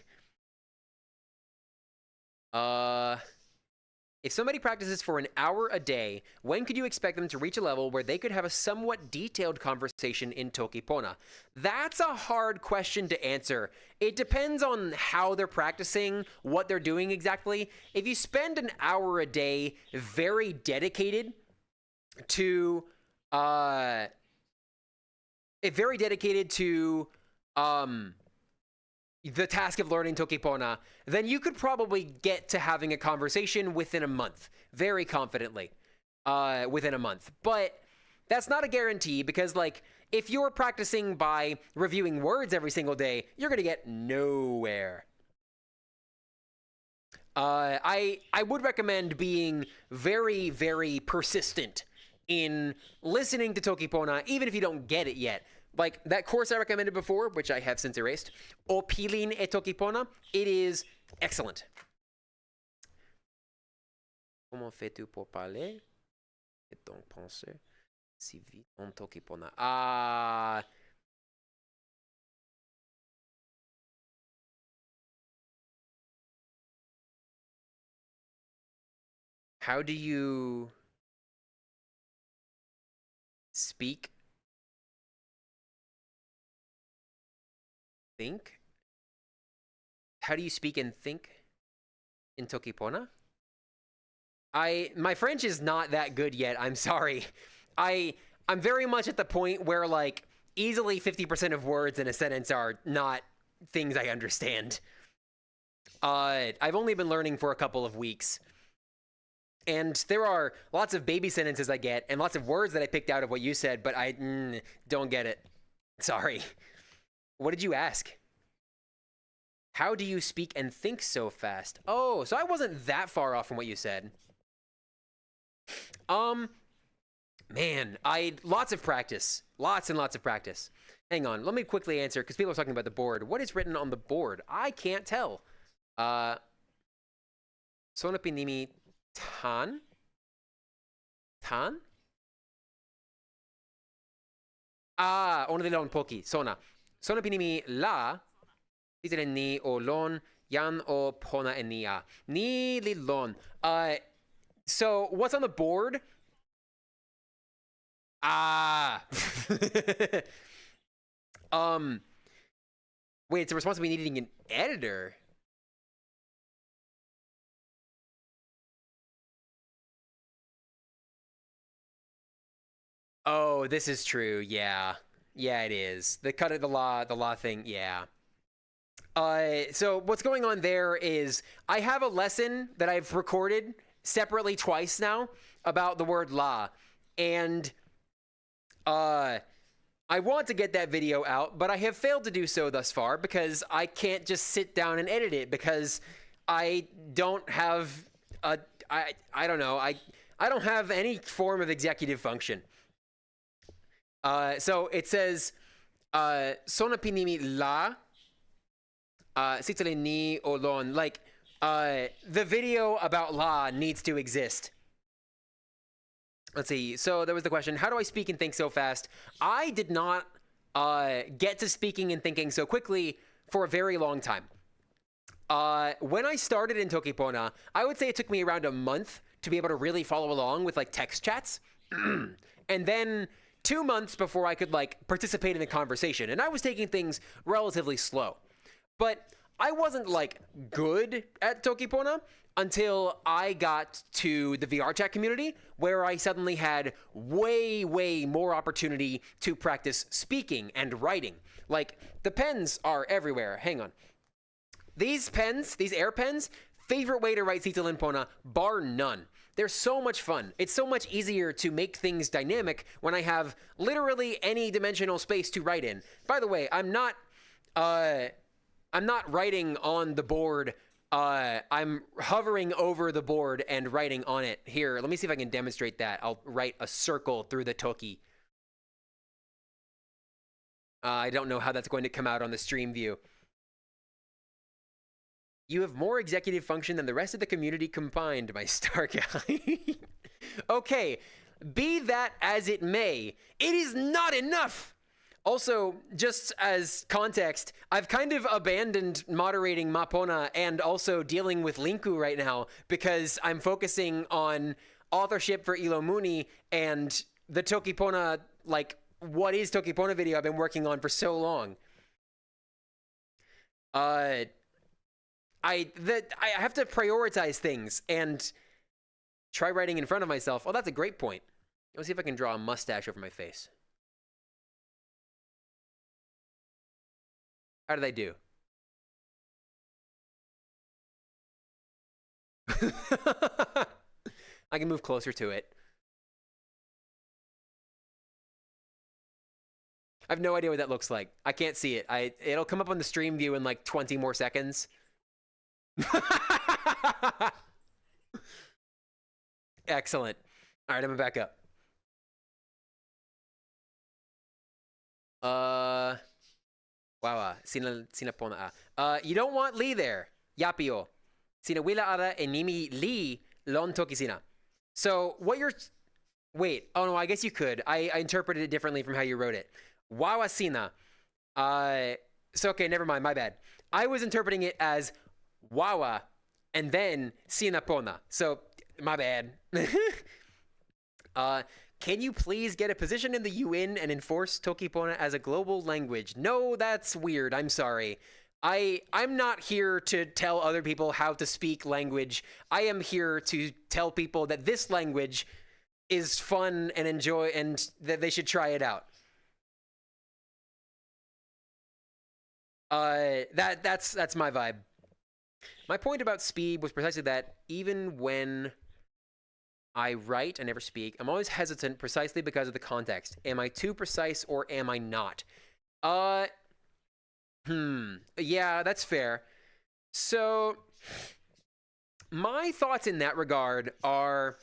If somebody practices for an hour a day, when could you expect them to reach a level where they could have a somewhat detailed conversation in Toki Pona? That's a hard question to answer. It depends on how they're practicing, what they're doing exactly. If you spend an hour a day very dedicated to the task of learning Toki Pona, then you could probably get to having a conversation within a month, very confidently, within a month. But that's not a guarantee because, like, if you're practicing by reviewing words every single day, you're going to get nowhere. I would recommend being very, very persistent in listening to Toki Pona, even if you don't get it yet. Like that course I recommended before, which I have since erased, Opilin et Toki Pona, it is excellent. Comment fais-tu pour parler et donc penser si vite en Toki Pona? How do you speak? Think? How do you speak and think in Toki Pona? My French is not that good yet. I'm sorry. I'm very much at the point where like easily 50% of words in a sentence are not things I understand. I've only been learning for a couple of weeks. And there are lots of baby sentences I get and lots of words that I picked out of what you said, but I don't get it. Sorry. What did you ask? How do you speak and think so fast? Oh, so I wasn't that far off from what you said. Man, lots of practice. Lots and lots of practice. Hang on, let me quickly answer, because people are talking about the board. What is written on the board? I can't tell. Sonapinimi tan? Tan? Onelilon poki, sona. Sonapinimi la, titelen ni o lon, yan o pona enia. Ni lilon. So what's on the board? Wait, it's a response to me needing an editor. Oh, this is true. Yeah. Yeah, it is. The cut of the law thing. Yeah. So what's going on there is I have a lesson that I've recorded separately twice now about the word la, and I want to get that video out, but I have failed to do so thus far because I can't just sit down and edit it because I don't have I don't know, I don't have any form of executive function. So it says Sona pinimi la sitale ni olon. Like, the video about la needs to exist. Let's see. So there was the question, how do I speak and think so fast? I did not get to speaking and thinking so quickly for a very long time. When I started in Toki Pona, I would say it took me around a month to be able to really follow along with like text chats. And then 2 months before I could like participate in the conversation. And I was taking things relatively slow. But I wasn't like good at Toki Pona until I got to the VR chat community, where I suddenly had way, way more opportunity to practice speaking and writing. Like, the pens are everywhere. Hang on. These pens, these air pens, favorite way to write Cital and Pona, bar none. They're so much fun. It's so much easier to make things dynamic when I have literally any dimensional space to write in. By the way, I'm not writing on the board. I'm hovering over the board and writing on it. Here, let me see if I can demonstrate that. I'll write a circle through the Toki. I don't know how that's going to come out on the stream view. You have more executive function than the rest of the community combined, my star guy. Okay, be that as it may, it is not enough. Also, just as context, I've kind of abandoned moderating Mapona and also dealing with Linku right now because I'm focusing on authorship for Ilomuni and the Toki Pona, like, what is Toki Pona video I've been working on for so long. I have to prioritize things and try writing in front of myself. Oh, that's a great point. Let's see if I can draw a mustache over my face. How did I do? I can move closer to it. I have no idea what that looks like. I can't see it. It'll come up on the stream view in like 20 more seconds. Excellent. All right, I'm gonna back up. Wawa, sina pona. You don't want Lee there. Yapio. Sina wila ara enimi Lee lon toki sina. So what you're... Wait. Oh no, I guess you could. I interpreted it differently from how you wrote it. Wawa sina. So okay, never mind. My bad. I was interpreting it as Wawa and then sina pona. So my bad. Can you please get a position in the UN and enforce Toki Pona as a global language? No, that's weird. I'm sorry. I'm not here to tell other people how to speak language. I am here to tell people that this language is fun and enjoy and that they should try it out. That's my vibe. My point about speed was precisely that even when I write, I never speak. I'm always hesitant precisely because of the context. Am I too precise or am I not? Yeah, that's fair. So, my thoughts in that regard are,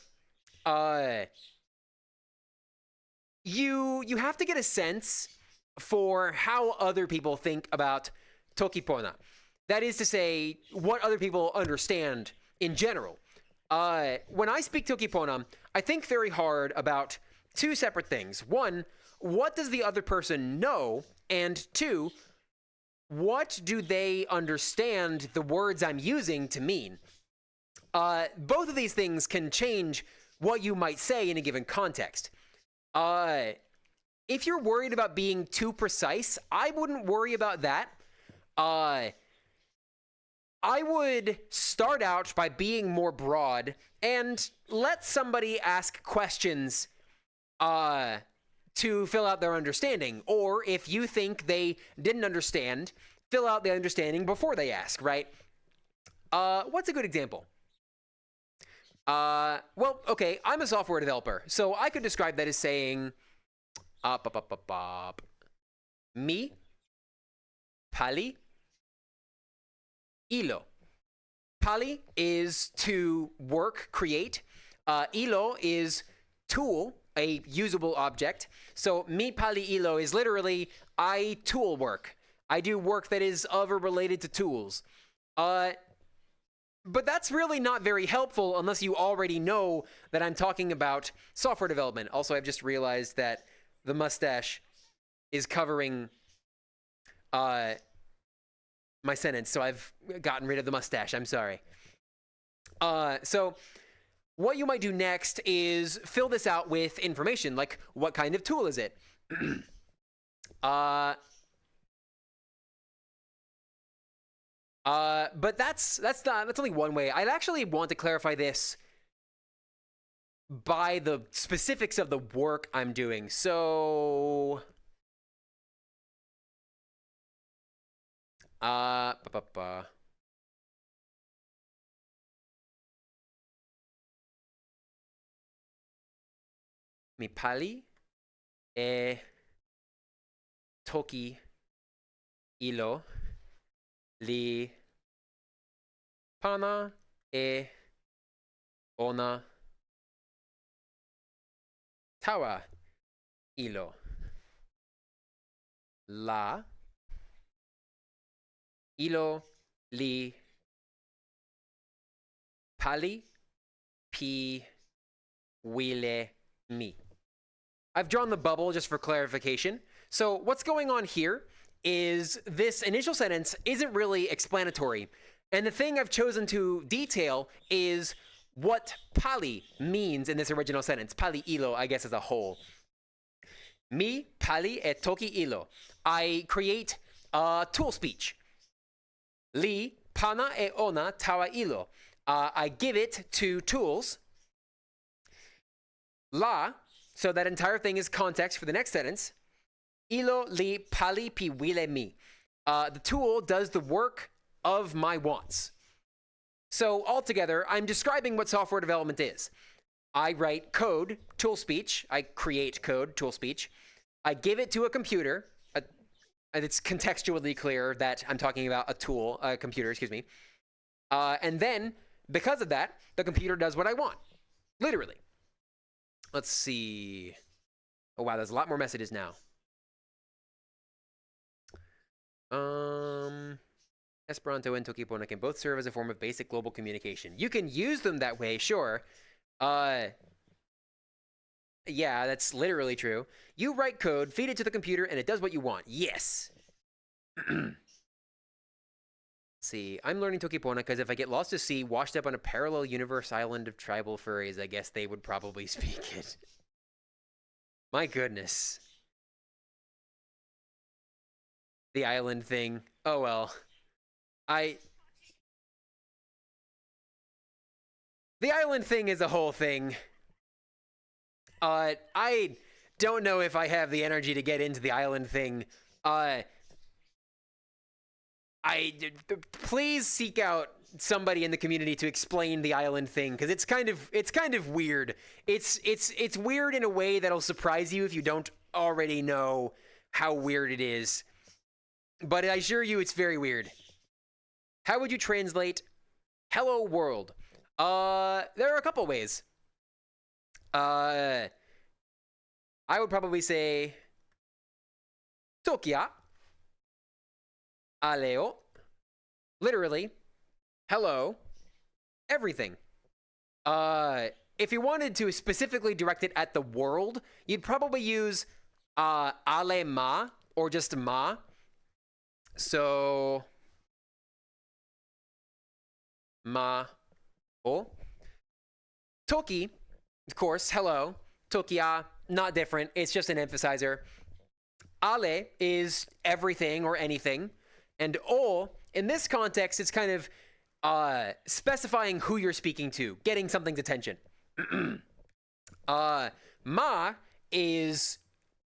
you have to get a sense for how other people think about Toki Pona. That is to say, what other people understand in general. When I speak Toki Pona, I think very hard about two separate things. One, what does the other person know? And two, what do they understand the words I'm using to mean? Both of these things can change what you might say in a given context. If you're worried about being too precise, I wouldn't worry about that. I would start out by being more broad and let somebody ask questions to fill out their understanding. Or if you think they didn't understand, fill out the understanding before they ask, right? What's a good example? Well, okay, I'm a software developer, so I could describe that as saying, mi, pali, ilo. Pali is to work, create. Ilo is tool, a usable object. So mi pali ilo is literally I tool work. I do work that is of or related to tools. But that's really not very helpful unless you already know that I'm talking about software development. Also, I've just realized that the mustache is covering my sentence, so I've gotten rid of the mustache. I'm sorry. So what you might do next is fill this out with information, like what kind of tool is it? But that's only one way. I'd actually want to clarify this by the specifics of the work I'm doing. So mi pali e toki ilo li pana e ona tawa ilo la ilo li pali pi wile mi. I've drawn the bubble just for clarification. So what's going on here is this initial sentence isn't really explanatory. And the thing I've chosen to detail is what pali means in this original sentence. Pali ilo, I guess, as a whole. Mi pali e toki ilo. I create tool speech. Li pana e ona tawa ilo. I give it to tools. La, so that entire thing is context for the next sentence. Ilo li pali pi wile mi. The tool does the work of my wants. So altogether, I'm describing what software development is. I write code, tool speech. I create code, tool speech. I give it to a computer. And it's contextually clear that I'm talking about a tool, a computer, excuse me. And then, because of that, the computer does what I want. Literally. Let's see. Oh, wow, there's a lot more messages now. Esperanto and Toki Pona can both serve as a form of basic global communication. You can use them that way, sure. Yeah, that's literally true. You write code, feed it to the computer, and it does what you want. Yes. Let's see. I'm learning Toki Pona because if I get lost to sea, washed up on a parallel universe island of tribal furries, I guess they would probably speak it. My goodness. The island thing. Oh, well. The island thing is a whole thing. I don't know if I have the energy to get into the island thing. Please seek out somebody in the community to explain the island thing, because it's kind of weird. It's weird in a way that'll surprise you if you don't already know how weird it is. But I assure you, it's very weird. How would you translate "Hello World"? There are a couple ways. I would probably say Tokia, Aleo, literally, hello, everything. If you wanted to specifically direct it at the world, you'd probably use Ale Ma, or just Ma. So, Ma, o. Toki, of course, hello. Tokia, not different. It's just an emphasizer. Ale is everything or anything. And o, in this context, it's kind of specifying who you're speaking to, getting something's attention. Ma is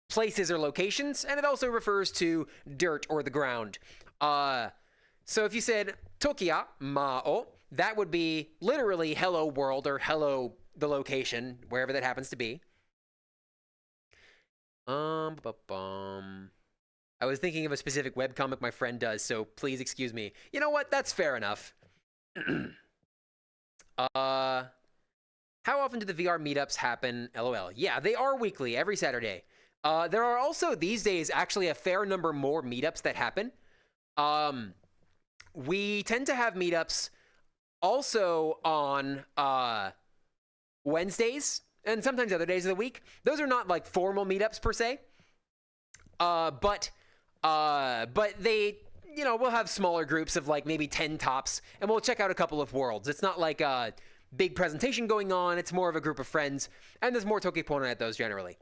places or locations, and it also refers to dirt or the ground. So if you said Tokia Mao, that would be literally hello world or hello the location, wherever that happens to be. I was thinking of a specific webcomic my friend does, so please excuse me. You know what? That's fair enough. How often do the VR meetups happen? LOL. Yeah, they are weekly, every Saturday. There are also these days actually a fair number more meetups that happen. We tend to have meetups also on Wednesdays and sometimes other days of the week. Those are not like formal meetups per se, but they, you know, we'll have smaller groups of like maybe 10 tops, and we'll check out a couple of worlds. It's not like a big presentation going on. It's more of a group of friends, and there's more Toki Pona at those generally.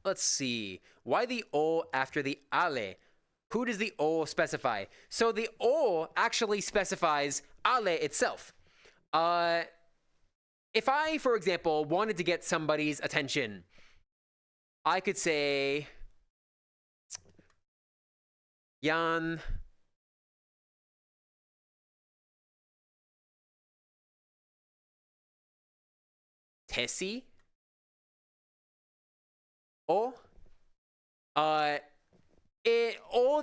Let's see. Why the O after the ale? Who does the O specify? So the O actually specifies ale itself. If I, for example, wanted to get somebody's attention, I could say Yan Tessie O. O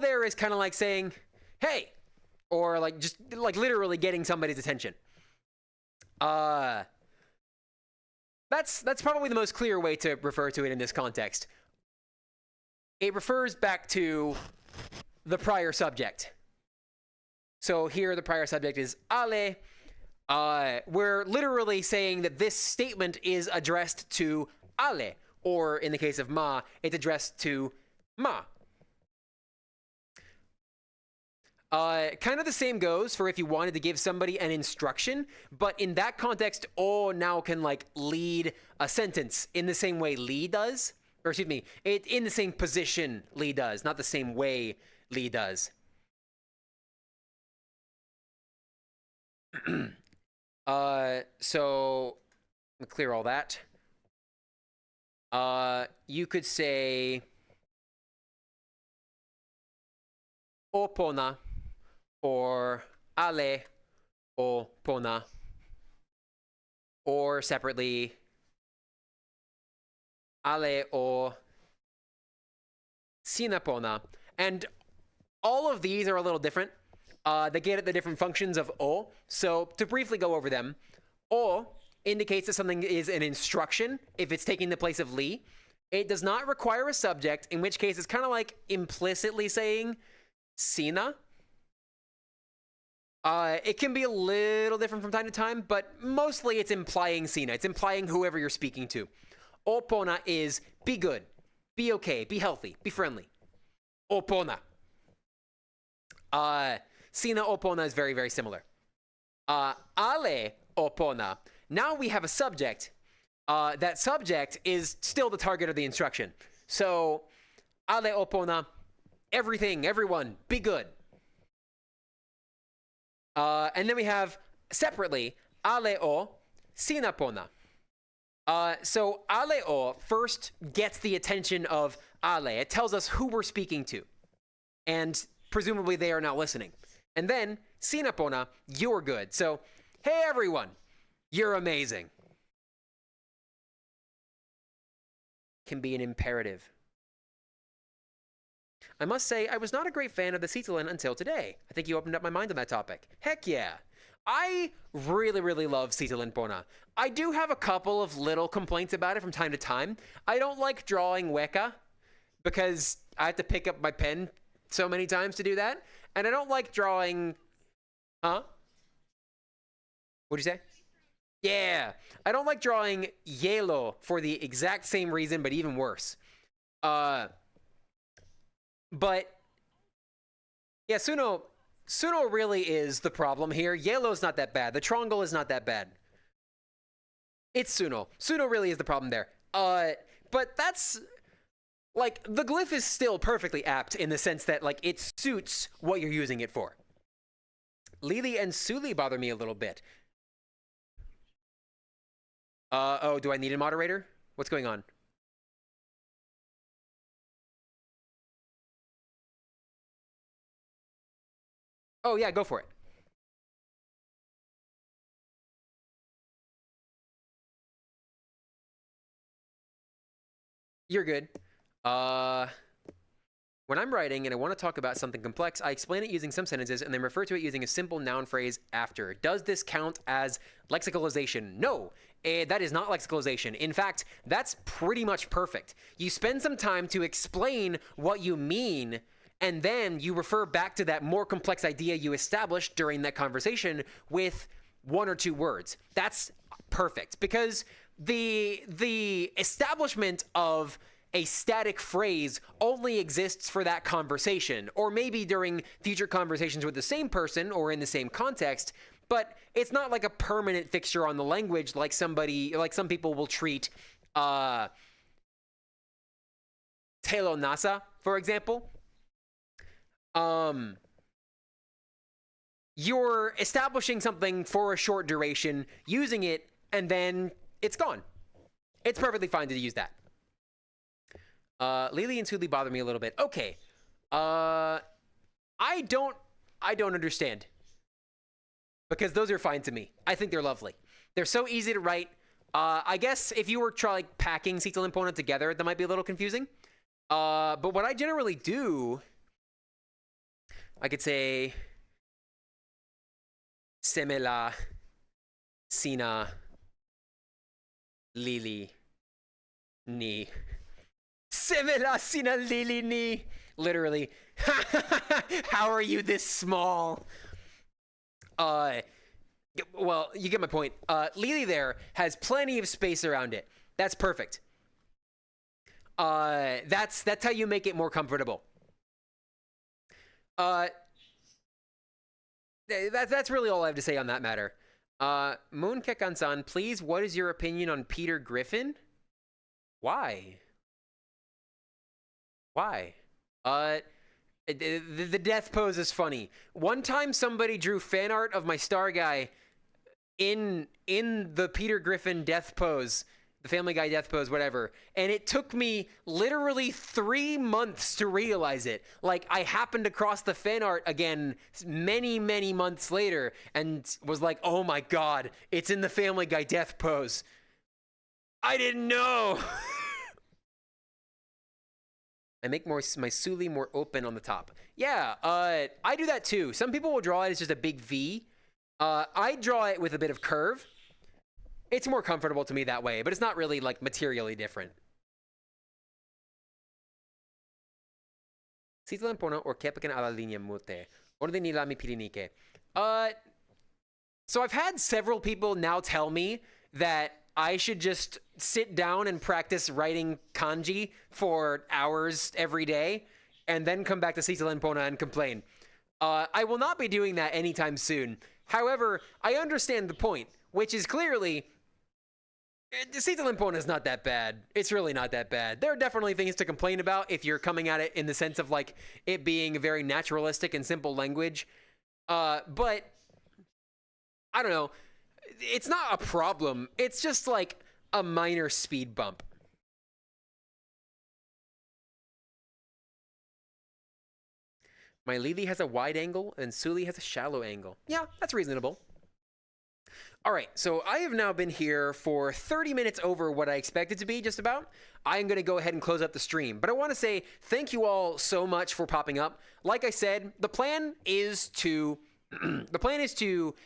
there is kind of like saying, hey, or like just like literally getting somebody's attention. That's probably the most clear way to refer to it in this context. It refers back to the prior subject. So here the prior subject is ale. We're literally saying that this statement is addressed to ale, or in the case of ma, it's addressed to ma. Kind of the same goes for if you wanted to give somebody an instruction, but in that context, O now can like lead a sentence in the same way Li does, or excuse me, in the same position Li does, not the same way Li does. So let me clear all that. You could say Opona or ale o Pona, or separately ale o Sinapona. And all of these are a little different. They get at the different functions of O. So to briefly go over them, O indicates that something is an instruction if it's taking the place of Li. It does not require a subject, in which case it's kind of like implicitly saying Sina. It can be a little different from time to time, but mostly it's implying Sina. It's implying whoever you're speaking to. Opona is be good, be okay, be healthy, be friendly. Opona. Sina Opona is very, very similar. Ale Opona. Now we have a subject. That subject is still the target of the instruction. So, Ale Opona, everything, everyone, be good. And then we have, separately, Ale o Sinapona. So, Ale o first gets the attention of Ale. It tells us who we're speaking to. And presumably they are now listening. And then, Sinapona, you're good. So, hey everyone, you're amazing. Can be an imperative. I must say, I was not a great fan of the Cetilin until today. I think you opened up my mind on that topic. Heck yeah. I really, really love Cetilin Pona. I do have a couple of little complaints about it from time to time. I don't like drawing Weka because I have to pick up my pen so many times to do that. And I don't like drawing... Huh? What'd you say? Yeah. I don't like drawing Yellow for the exact same reason, but even worse. But yeah, Suno really is the problem here. Yellow's not that bad. The Trongle is not that bad. It's Suno. Suno really is the problem there. But that's like the glyph is still perfectly apt in the sense that like it suits what you're using it for. Lily and Suli bother me a little bit. Oh, do I need a moderator? What's going on? Oh, yeah, go for it. You're good. When I'm writing and I want to talk about something complex, I explain it using some sentences and then refer to it using a simple noun phrase after. Does this count as lexicalization? No, that is not lexicalization. In fact, that's pretty much perfect. You spend some time to explain what you mean, and then you refer back to that more complex idea you established during that conversation with one or two words. That's perfect, because the establishment of a static phrase only exists for that conversation, or maybe during future conversations with the same person or in the same context, but it's not like a permanent fixture on the language like some people will treat Telo Nasa, for example. You're establishing something for a short duration, using it, and then it's gone. It's perfectly fine to use that. Lily and Suli bother me a little bit. Okay. I don't understand. Because those are fine to me. I think they're lovely. They're so easy to write. I guess if you were packing Sita and Pona together, that might be a little confusing. But what I generally do, I could say Semela, Sina, Lili, Ni. Semela, Sina, Lili, Ni. Literally. How are you this small? Well, you get my point. Lili there has plenty of space around it. That's perfect. That's how you make it more comfortable. That's really all I have to say on that matter. Moon Kekan-san, please, what is your opinion on Peter Griffin? Why? The death pose is funny. One time somebody drew fan art of my star guy in the Peter Griffin death pose, the Family Guy death pose, whatever, and it took me literally 3 months to realize it. Like, I happened across the fan art again many, many months later and was like, oh my god, it's in the Family Guy death pose. I didn't know. I make my Suli more open on the top. Yeah, I do that too. Some people will draw it as just a big V. I draw it with a bit of curve. It's more comfortable to me that way, but it's not really, like, materially different. Sita lang Pona or kepakan ala linya mute. Orde nila mi pirinike. So I've had several people now tell me that I should just sit down and practice writing kanji for hours every day and then come back to Sita and Pona and complain. I will not be doing that anytime soon. However, I understand the point, which is clearly Sita and Pona is not that bad. It's really not that bad. There are definitely things to complain about if you're coming at it in the sense of, like, it being a very naturalistic and simple language. But I don't know. It's not a problem. It's just like a minor speed bump. My Lili has a wide angle and Suli has a shallow angle. Yeah, that's reasonable. All right, so I have now been here for 30 minutes over what I expected to be, just about. I'm going to go ahead and close up the stream, but I want to say thank you all so much for popping up. Like I said, the plan is to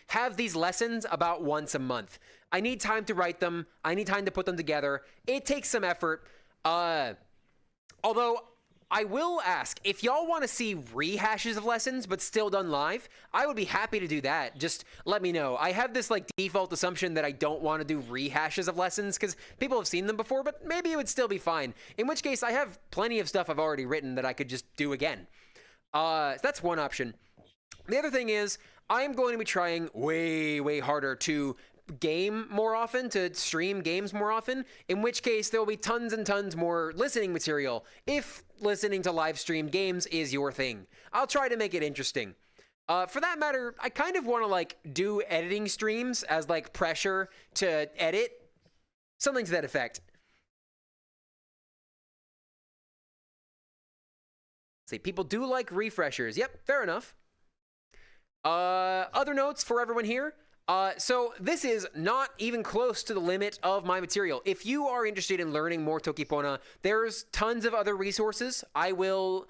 have these lessons about once a month. I need time to write them. I need time to put them together. It takes some effort. Although I will ask, if y'all want to see rehashes of lessons but still done live, I would be happy to do that. Just let me know. I have this, like, default assumption that I don't want to do rehashes of lessons because people have seen them before, but maybe it would still be fine. In which case, I have plenty of stuff I've already written that I could just do again. So that's one option. The other thing is, I'm going to be trying way, way harder to game more often, to stream games more often, in which case there will be tons and tons more listening material if listening to live stream games is your thing. I'll try to make it interesting. For that matter, I kind of want to, like, do editing streams as, like, pressure to edit. Something to that effect. See, people do like refreshers. Yep, fair enough. Other notes for everyone here. So this is not even close to the limit of my material. If you are interested in learning more Toki Pona, there's tons of other resources. I will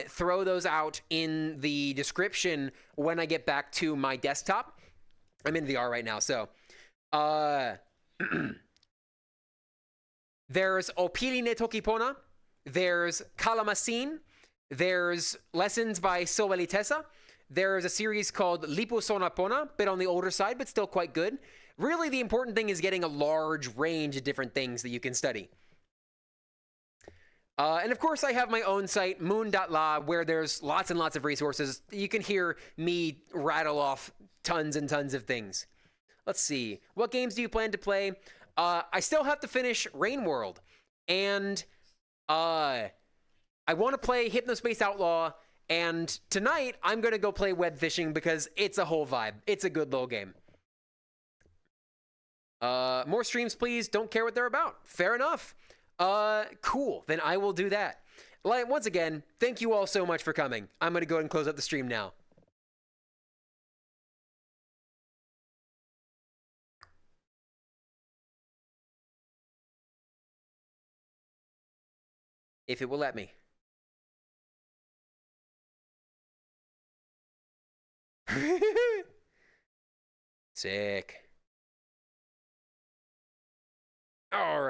throw those out in the description when I get back to my desktop. I'm in VR right now, so there's Opili ne Toki Pona, there's Kalamasin, there's Lessons by Sovelitessa, there's a series called Liposona Pona, bit on the older side, but still quite good. Really, the important thing is getting a large range of different things that you can study. And of course, I have my own site, moon.la, where there's lots and lots of resources. You can hear me rattle off tons and tons of things. Let's see. What games do you plan to play? I still have to finish Rain World. And I want to play Hypnospace Outlaw. And tonight, I'm going to go play Web Fishing because it's a whole vibe. It's a good little game. More streams, please. Don't care what they're about. Fair enough. Cool. Then I will do that. Once again, thank you all so much for coming. I'm going to go ahead and close up the stream now. If it will let me. Sick. All right.